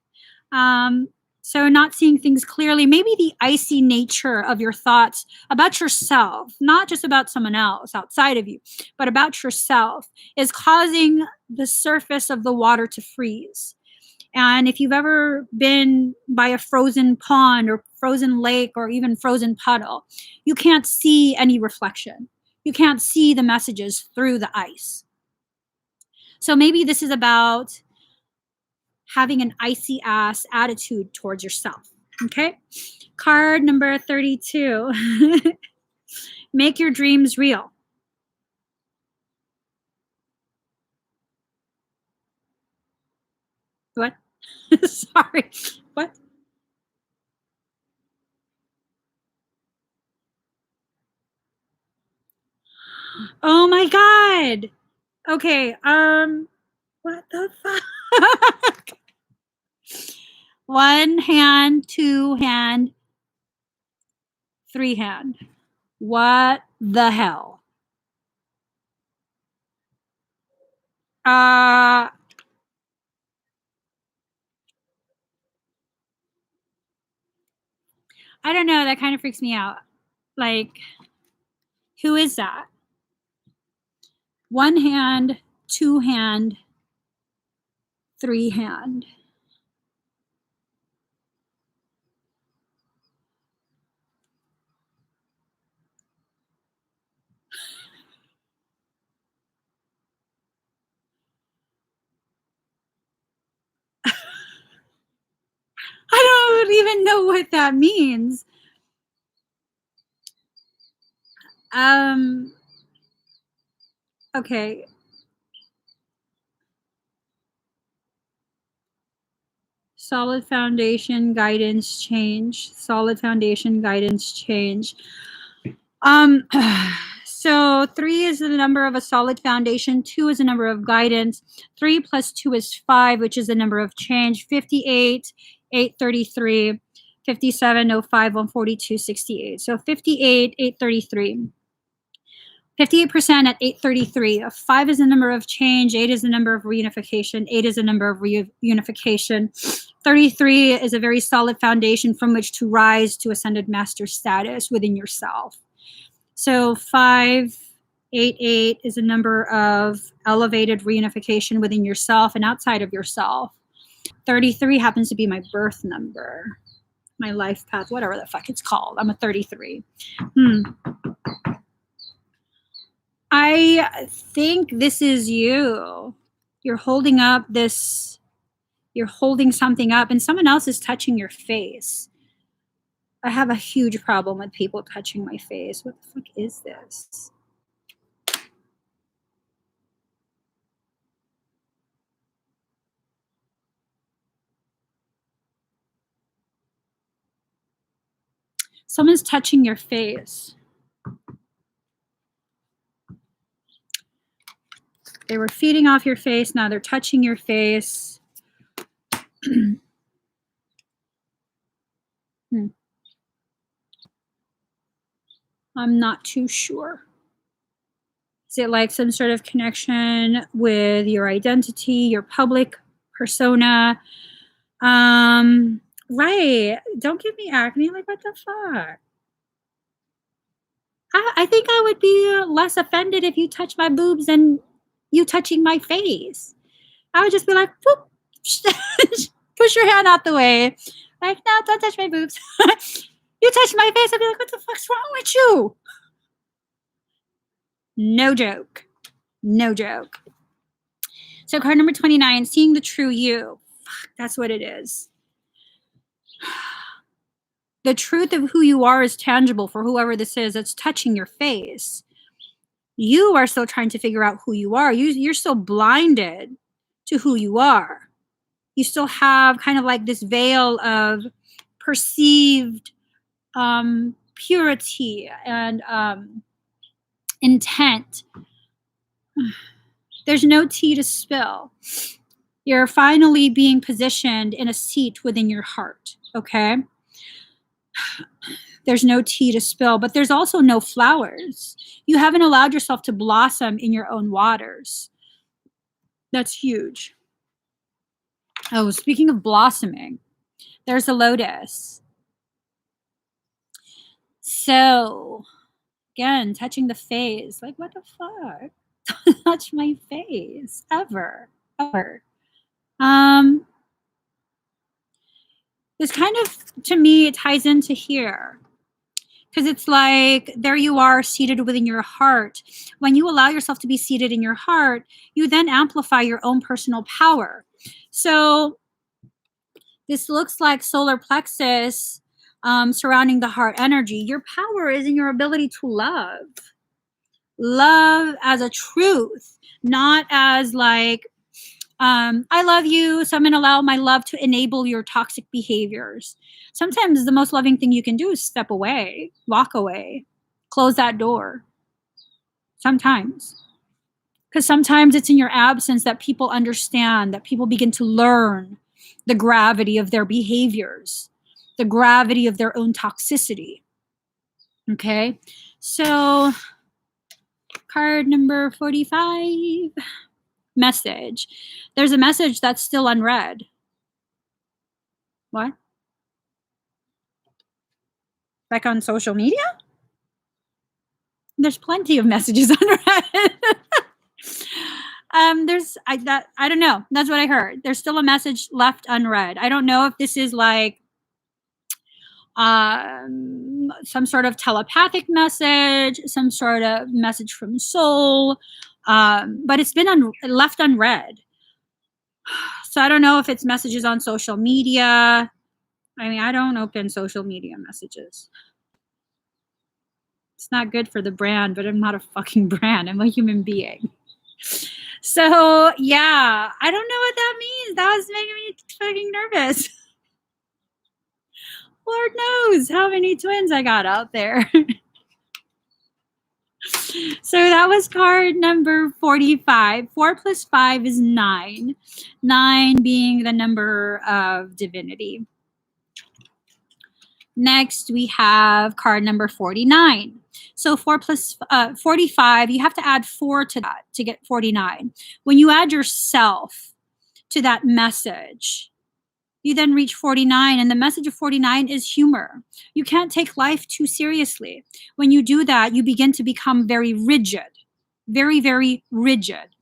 So not seeing things clearly, maybe the icy nature of your thoughts about yourself, not just about someone else outside of you, but about yourself, is causing the surface of the water to freeze. And if you've ever been by a frozen pond or frozen lake or even frozen puddle, you can't see any reflection. You can't see the messages through the ice. So maybe this is about having an icy ass attitude towards yourself. Okay. Card number 32. Make your dreams real. What? Sorry. What? Oh my God. Okay. What the fuck? One hand, two hand, three hand. What the hell? I don't know. That kind of freaks me out. Like, who is that? One hand, two hand, three hand. I don't even know what that means. Okay. Solid foundation, guidance, change. Solid foundation, guidance, change. So 3 is the number of a solid foundation. 2 is the number of guidance. 3 plus 2 is 5, which is the number of change. 58, 833, 57, 05, 142, 68. So 58, 833. 58% at 833. 5 is the number of change. 8 is the number of reunification. 8 is the number of reunification. 33 is a very solid foundation from which to rise to ascended master status within yourself. So 588 is a number of elevated reunification within yourself and outside of yourself. 33 happens to be my birth number, my life path, whatever the fuck it's called. I'm a 33. I think this is you. You're holding up this, you're holding something up, and someone else is touching your face. I have a huge problem with people touching my face. What the fuck is this? Someone's touching your face. They were feeding off your face. Now they're touching your face. I'm not too sure. Is it like some sort of connection with your identity, your public persona? Right. Don't give me acne. Like, what the fuck? I think I would be less offended if you touch my boobs than you touching my face. I would just be like, whoop, push your hand out the way. Like, no, don't touch my boobs. You touch my face, I'd be like, what the fuck's wrong with you? No joke. No joke. So card number 29, seeing the true you. Fuck, that's what it is. The truth of who you are is tangible for whoever this is that's touching your face. You are still trying to figure out who you are. You're still blinded to who you are. You still have kind of like this veil of perceived purity and intent. There's no tea to spill. You're finally being positioned in a seat within your heart, okay? There's no tea to spill, but there's also no flowers. You haven't allowed yourself to blossom in your own waters. That's huge. Oh, speaking of blossoming, there's a lotus. So, again, touching the face. Like, what the fuck? Don't touch my face. Ever. This kind of, to me, it ties into here. Because it's like, there you are seated within your heart. When you allow yourself to be seated in your heart, you then amplify your own personal power. So this looks like solar plexus surrounding the heart energy. Your power is in your ability to love. Love as a truth, not as like, I love you, so I'm going to allow my love to enable your toxic behaviors. Sometimes the most loving thing you can do is step away, walk away, close that door. Sometimes. Because sometimes it's in your absence that people understand, that people begin to learn the gravity of their behaviors, the gravity of their own toxicity. Okay? So, card number 45. Message. There's a message that's still unread. What? Like on social media? There's plenty of messages unread. I don't know. That's what I heard. There's still a message left unread. I don't know if this is like some sort of telepathic message, some sort of message from soul, but it's been left unread. So I don't know if it's messages on social media. I mean, I don't open social media messages. It's not good for the brand, but I'm not a fucking brand. I'm a human being. So, yeah, I don't know what that means. That was making me fucking nervous. Lord knows how many twins I got out there. So that was card number 45. 4 plus 5 is 9. 9 being the number of divinity. Next, we have card number 49. So 4 plus 45, you have to add 4 to that to get 49. When you add yourself to that message, you then reach 49, and the message of 49 is humor. You can't take life too seriously. When you do that, you begin to become very rigid, very, very rigid.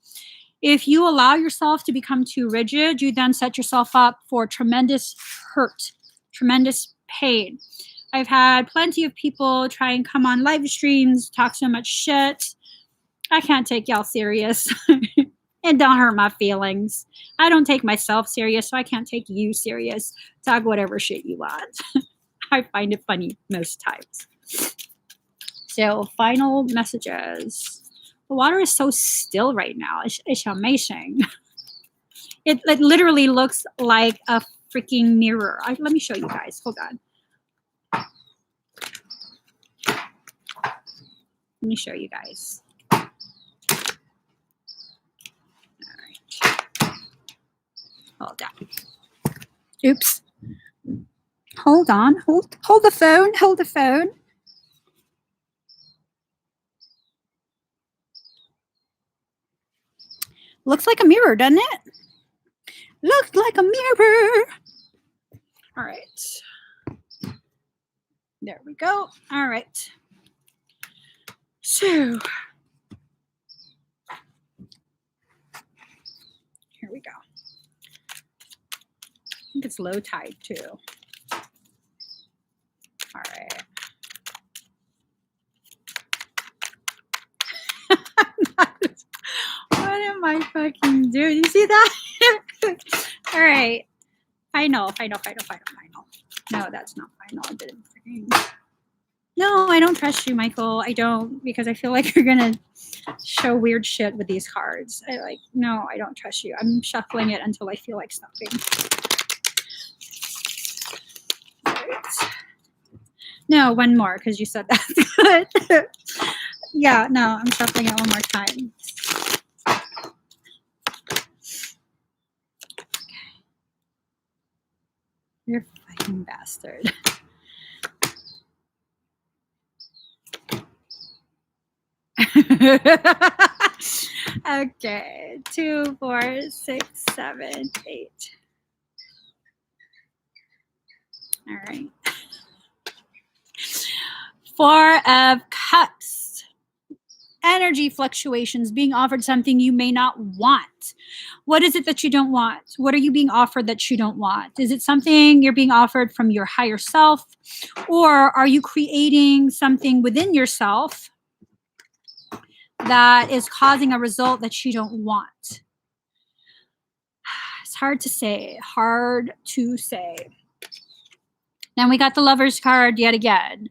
If you allow yourself to become too rigid, you then set yourself up for tremendous hurt, tremendous pain. I've had plenty of people try and come on live streams, talk so much shit. I can't take y'all serious. And don't hurt my feelings. I don't take myself serious, so I can't take you serious. Talk whatever shit you want. I find it funny most times. So, final messages. The water is so still right now. It's amazing. It literally looks like a freaking mirror. Let me show you guys. Hold on. Let me show you guys. Hold on. Oops. Hold on. Hold the phone. Hold the phone. Looks like a mirror, doesn't it? Looks like a mirror. All right. There we go. All right. So, here we go. I think it's low tide too. All right. What am I fucking doing? You see that? All right. Final. No, that's not final. I didn't freaking. No, I don't trust you, Michael. I don't, because I feel like you're gonna show weird shit with these cards. No, I don't trust you. I'm shuffling it until I feel like stopping. Right. No, one more, because you said that. Yeah, no, I'm shuffling it one more time. You're a fucking bastard. Okay, 2, 4, 6, 7, 8. All right. 4 of Cups. Energy fluctuations, being offered something you may not want. What is it that you don't want? What are you being offered that you don't want? Is it something you're being offered from your higher self? Or are you creating something within yourself that is causing a result that you don't want? It's hard to say. Hard to say. Then we got the Lover's card yet again.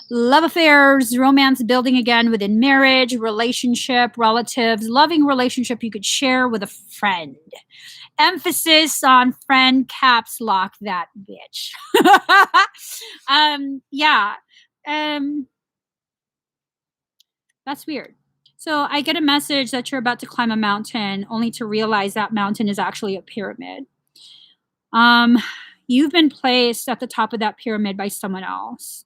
Love affairs, romance building again within marriage, relationship, relatives, loving relationship you could share with a friend. Emphasis on friend, caps lock that bitch. Yeah. That's weird. So I get a message that you're about to climb a mountain only to realize that mountain is actually a pyramid. You've been placed at the top of that pyramid by someone else.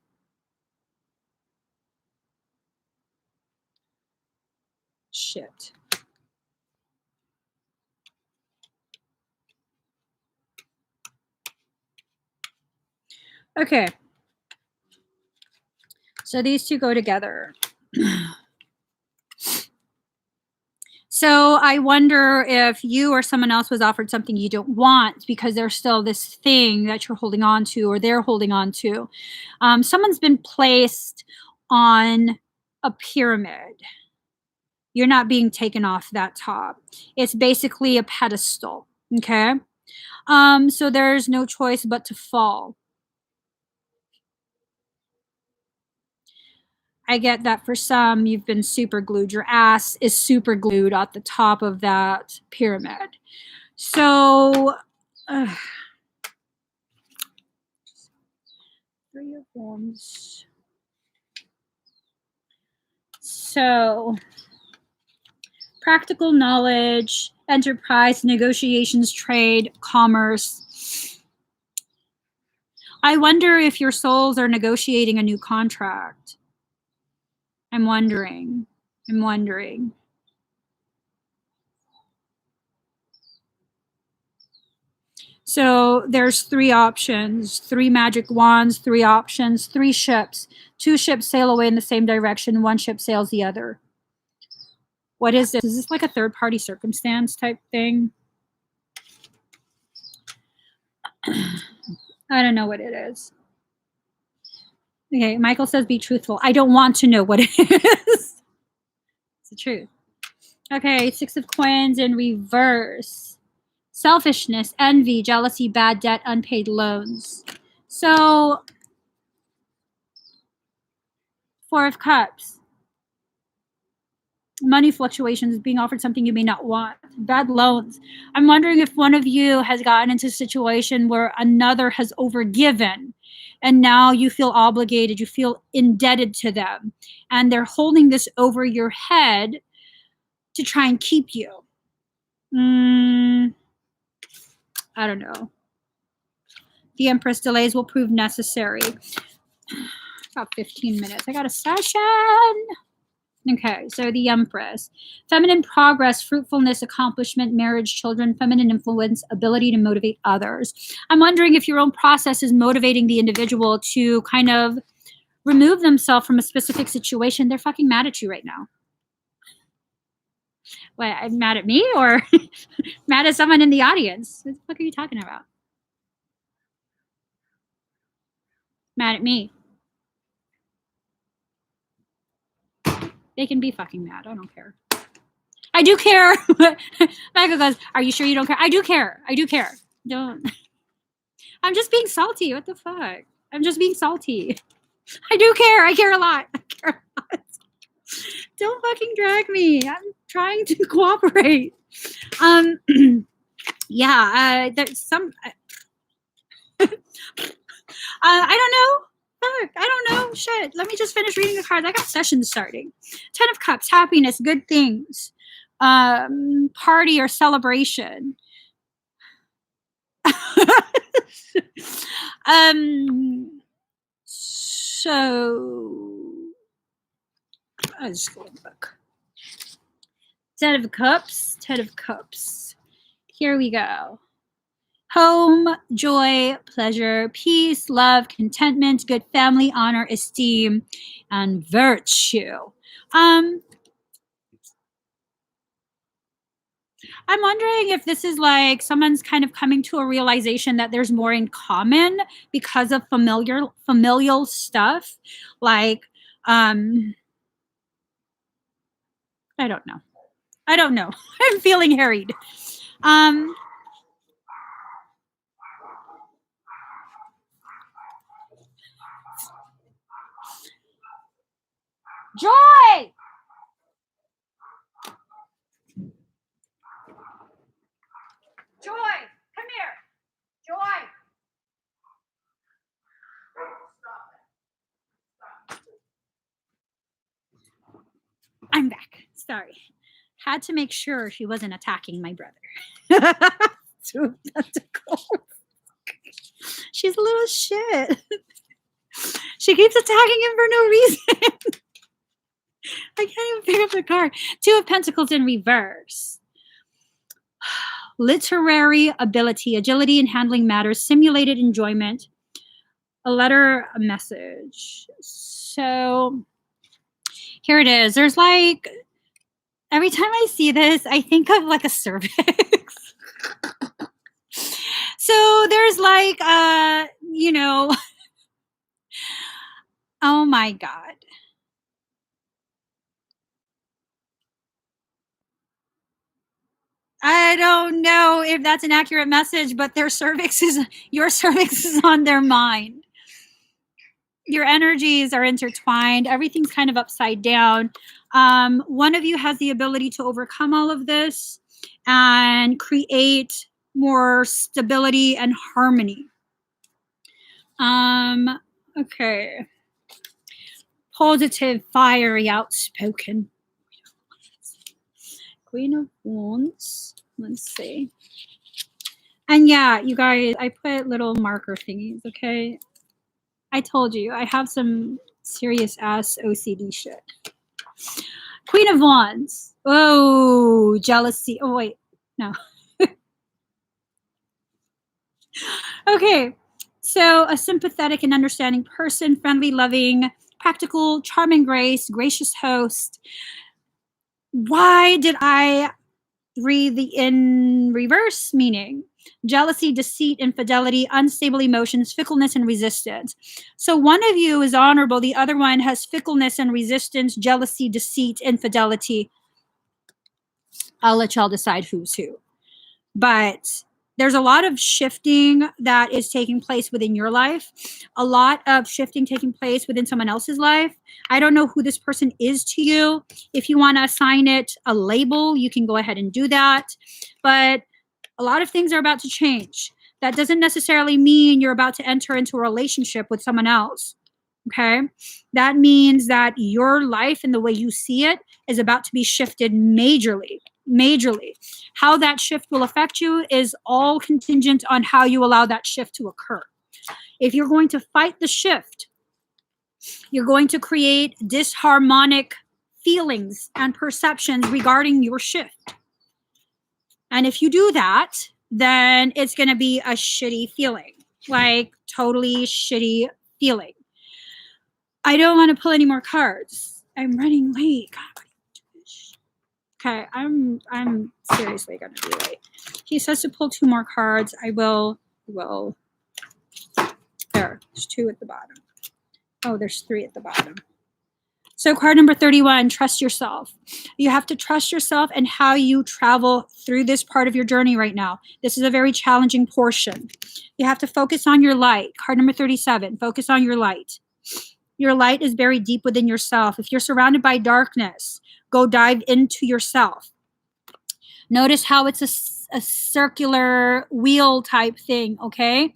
Shit. Okay. So these two go together. So I wonder if you or someone else was offered something you don't want because there's still this thing that you're holding on to or they're holding on to. Someone's been placed on a pyramid. You're not being taken off that top. It's basically a pedestal, okay? So there's no choice but to fall. I get that for some, you've been super glued. Your ass is super glued at the top of that pyramid. So, 3 of Wands. So, practical knowledge, enterprise, negotiations, trade, commerce. I wonder if your souls are negotiating a new contract. I'm wondering. So there's 3 options, 3 magic wands, 3 options, 3 ships. 2 ships sail away in the same direction, 1 ship sails the other. What is this? Is this like a third party circumstance type thing? I don't know what it is. Okay, Michael says be truthful. I don't want to know what it is. It's the truth. Okay, 6 of Coins in reverse. Selfishness, envy, jealousy, bad debt, unpaid loans. So, 4 of Cups. Money fluctuations, being offered something you may not want. Bad loans. I'm wondering if one of you has gotten into a situation where another has overgiven and now you feel obligated, you feel indebted to them, and they're holding this over your head to try and keep you. I don't know. The Empress, delays will prove necessary. About 15 minutes. I got a session. Okay, so the Empress. Feminine progress, fruitfulness, accomplishment, marriage, children, feminine influence, ability to motivate others. I'm wondering if your own process is motivating the individual to kind of remove themselves from a specific situation. They're fucking mad at you right now. What, I'm mad at me or mad at someone in the audience? What the fuck are you talking about? Mad at me. They can be fucking mad. I don't care. I do care. Michael goes, are you sure you don't care? I do care. Don't. I'm just being salty. What the fuck? I'm just being salty. I do care. I care a lot. Don't fucking drag me. I'm trying to cooperate. Yeah, there's some. I don't know. Fuck, I don't know. Shit. Let me just finish reading the cards. I got sessions starting. 10 of Cups, happiness, good things. Party or celebration. So I just go in the book. Ten of Cups. Ten of Cups. Here we go. Home, joy, pleasure, peace, love, contentment, good family, honor, esteem, and virtue. I'm wondering if this is like someone's kind of coming to a realization that there's more in common because of familial stuff. Like, I don't know. I'm feeling harried. Joy! Joy, come here. Joy. I'm back. Sorry. Had to make sure she wasn't attacking my brother. Two of Pentacles. She's a little shit. She keeps attacking him for no reason. I can't even pick up the card. Two of Pentacles in reverse. Literary ability, agility in handling matters, simulated enjoyment, a letter, a message. So here it is. There's like, every time I see this, I think of like a cervix. So there's like, oh my God. I don't know if that's an accurate message, but your cervix is on their mind. Your energies are intertwined. Everything's kind of upside down. One of you has the ability to overcome all of this and create more stability and harmony. Okay. Positive, fiery, outspoken. Queen of Wands. Let's see. And yeah, you guys, I put little marker thingies, okay? I told you, I have some serious ass OCD shit. Queen of Wands. Oh, jealousy. Oh, wait. No. Okay. So a sympathetic and understanding person, friendly, loving, practical, charming grace, gracious host. Why did I read the in reverse meaning? Jealousy, deceit, infidelity, unstable emotions, fickleness, and resistance. So one of you is honorable. The other one has fickleness and resistance, jealousy, deceit, infidelity. I'll let y'all decide who's who. But there's a lot of shifting that is taking place within your life. A lot of shifting taking place within someone else's life. I don't know who this person is to you. If you want to assign it a label, you can go ahead and do that. But a lot of things are about to change. That doesn't necessarily mean you're about to enter into a relationship with someone else. Okay? That means that your life and the way you see it is about to be shifted majorly. How that shift will affect you is all contingent on how you allow that shift to occur. If you're going to fight the shift, you're going to create disharmonic feelings and perceptions regarding your shift. And if you do that, then it's going to be a shitty feeling, like totally shitty feeling. I don't want to pull any more cards. I'm running late. God. Okay, I'm seriously gonna be late. He says to pull 2 more cards. I will. There's 2 at the bottom. Oh, there's 3 at the bottom. So card number 31, trust yourself. You have to trust yourself and how you travel through this part of your journey right now. This is a very challenging portion. You have to focus on your light. Card number 37, focus on your light. Your light is very deep within yourself. If you're surrounded by darkness, go dive into yourself. Notice how it's a circular wheel type thing, okay?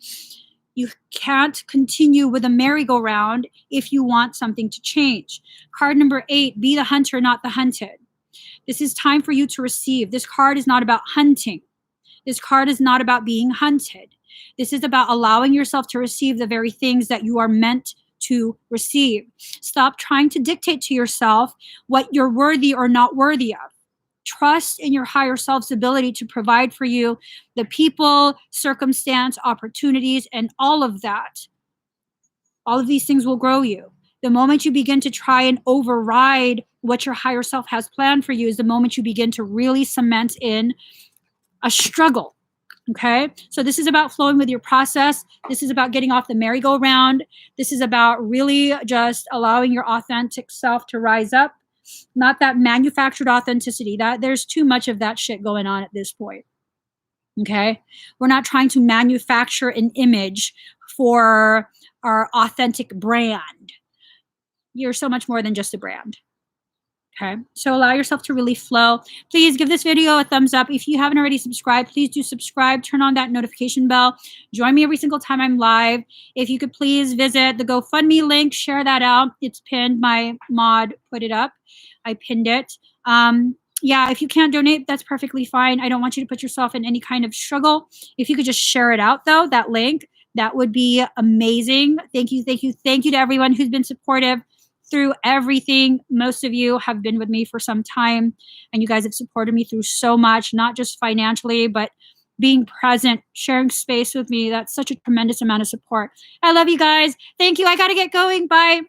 You can't continue with a merry-go-round if you want something to change. Card number 8, be the hunter, not the hunted. This is time for you to receive. This card is not about hunting. This card is not about being hunted. This is about allowing yourself to receive the very things that you are meant to receive. Stop trying to dictate to yourself what you're worthy or not worthy of. Trust in your higher self's ability to provide for you the people, circumstance, opportunities, and all of that. All of these things will grow you. The moment you begin to try and override what your higher self has planned for you is the moment you begin to really cement in a struggle. Okay, so this is about flowing with your process. This is about getting off the merry-go-round. This is about really just allowing your authentic self to rise up, not that manufactured authenticity. That there's too much of that shit going on at this point. Okay, we're not trying to manufacture an image for our authentic brand. You're so much more than just a brand. Okay, so allow yourself to really flow. Please give this video a thumbs up. If you haven't already subscribed, please do subscribe. Turn on that notification bell. Join me every single time I'm live. If you could please visit the GoFundMe link, share that out. It's pinned. My mod put it up. I pinned it. Yeah, if you can't donate, that's perfectly fine. I don't want you to put yourself in any kind of struggle. If you could just share it out, though, that link, that would be amazing. Thank you, thank you, thank you to everyone who's been supportive through everything. Most of you have been with me for some time, and you guys have supported me through so much, not just financially, but being present, sharing space with me. That's such a tremendous amount of support. I love you guys. Thank you. I got to get going. Bye.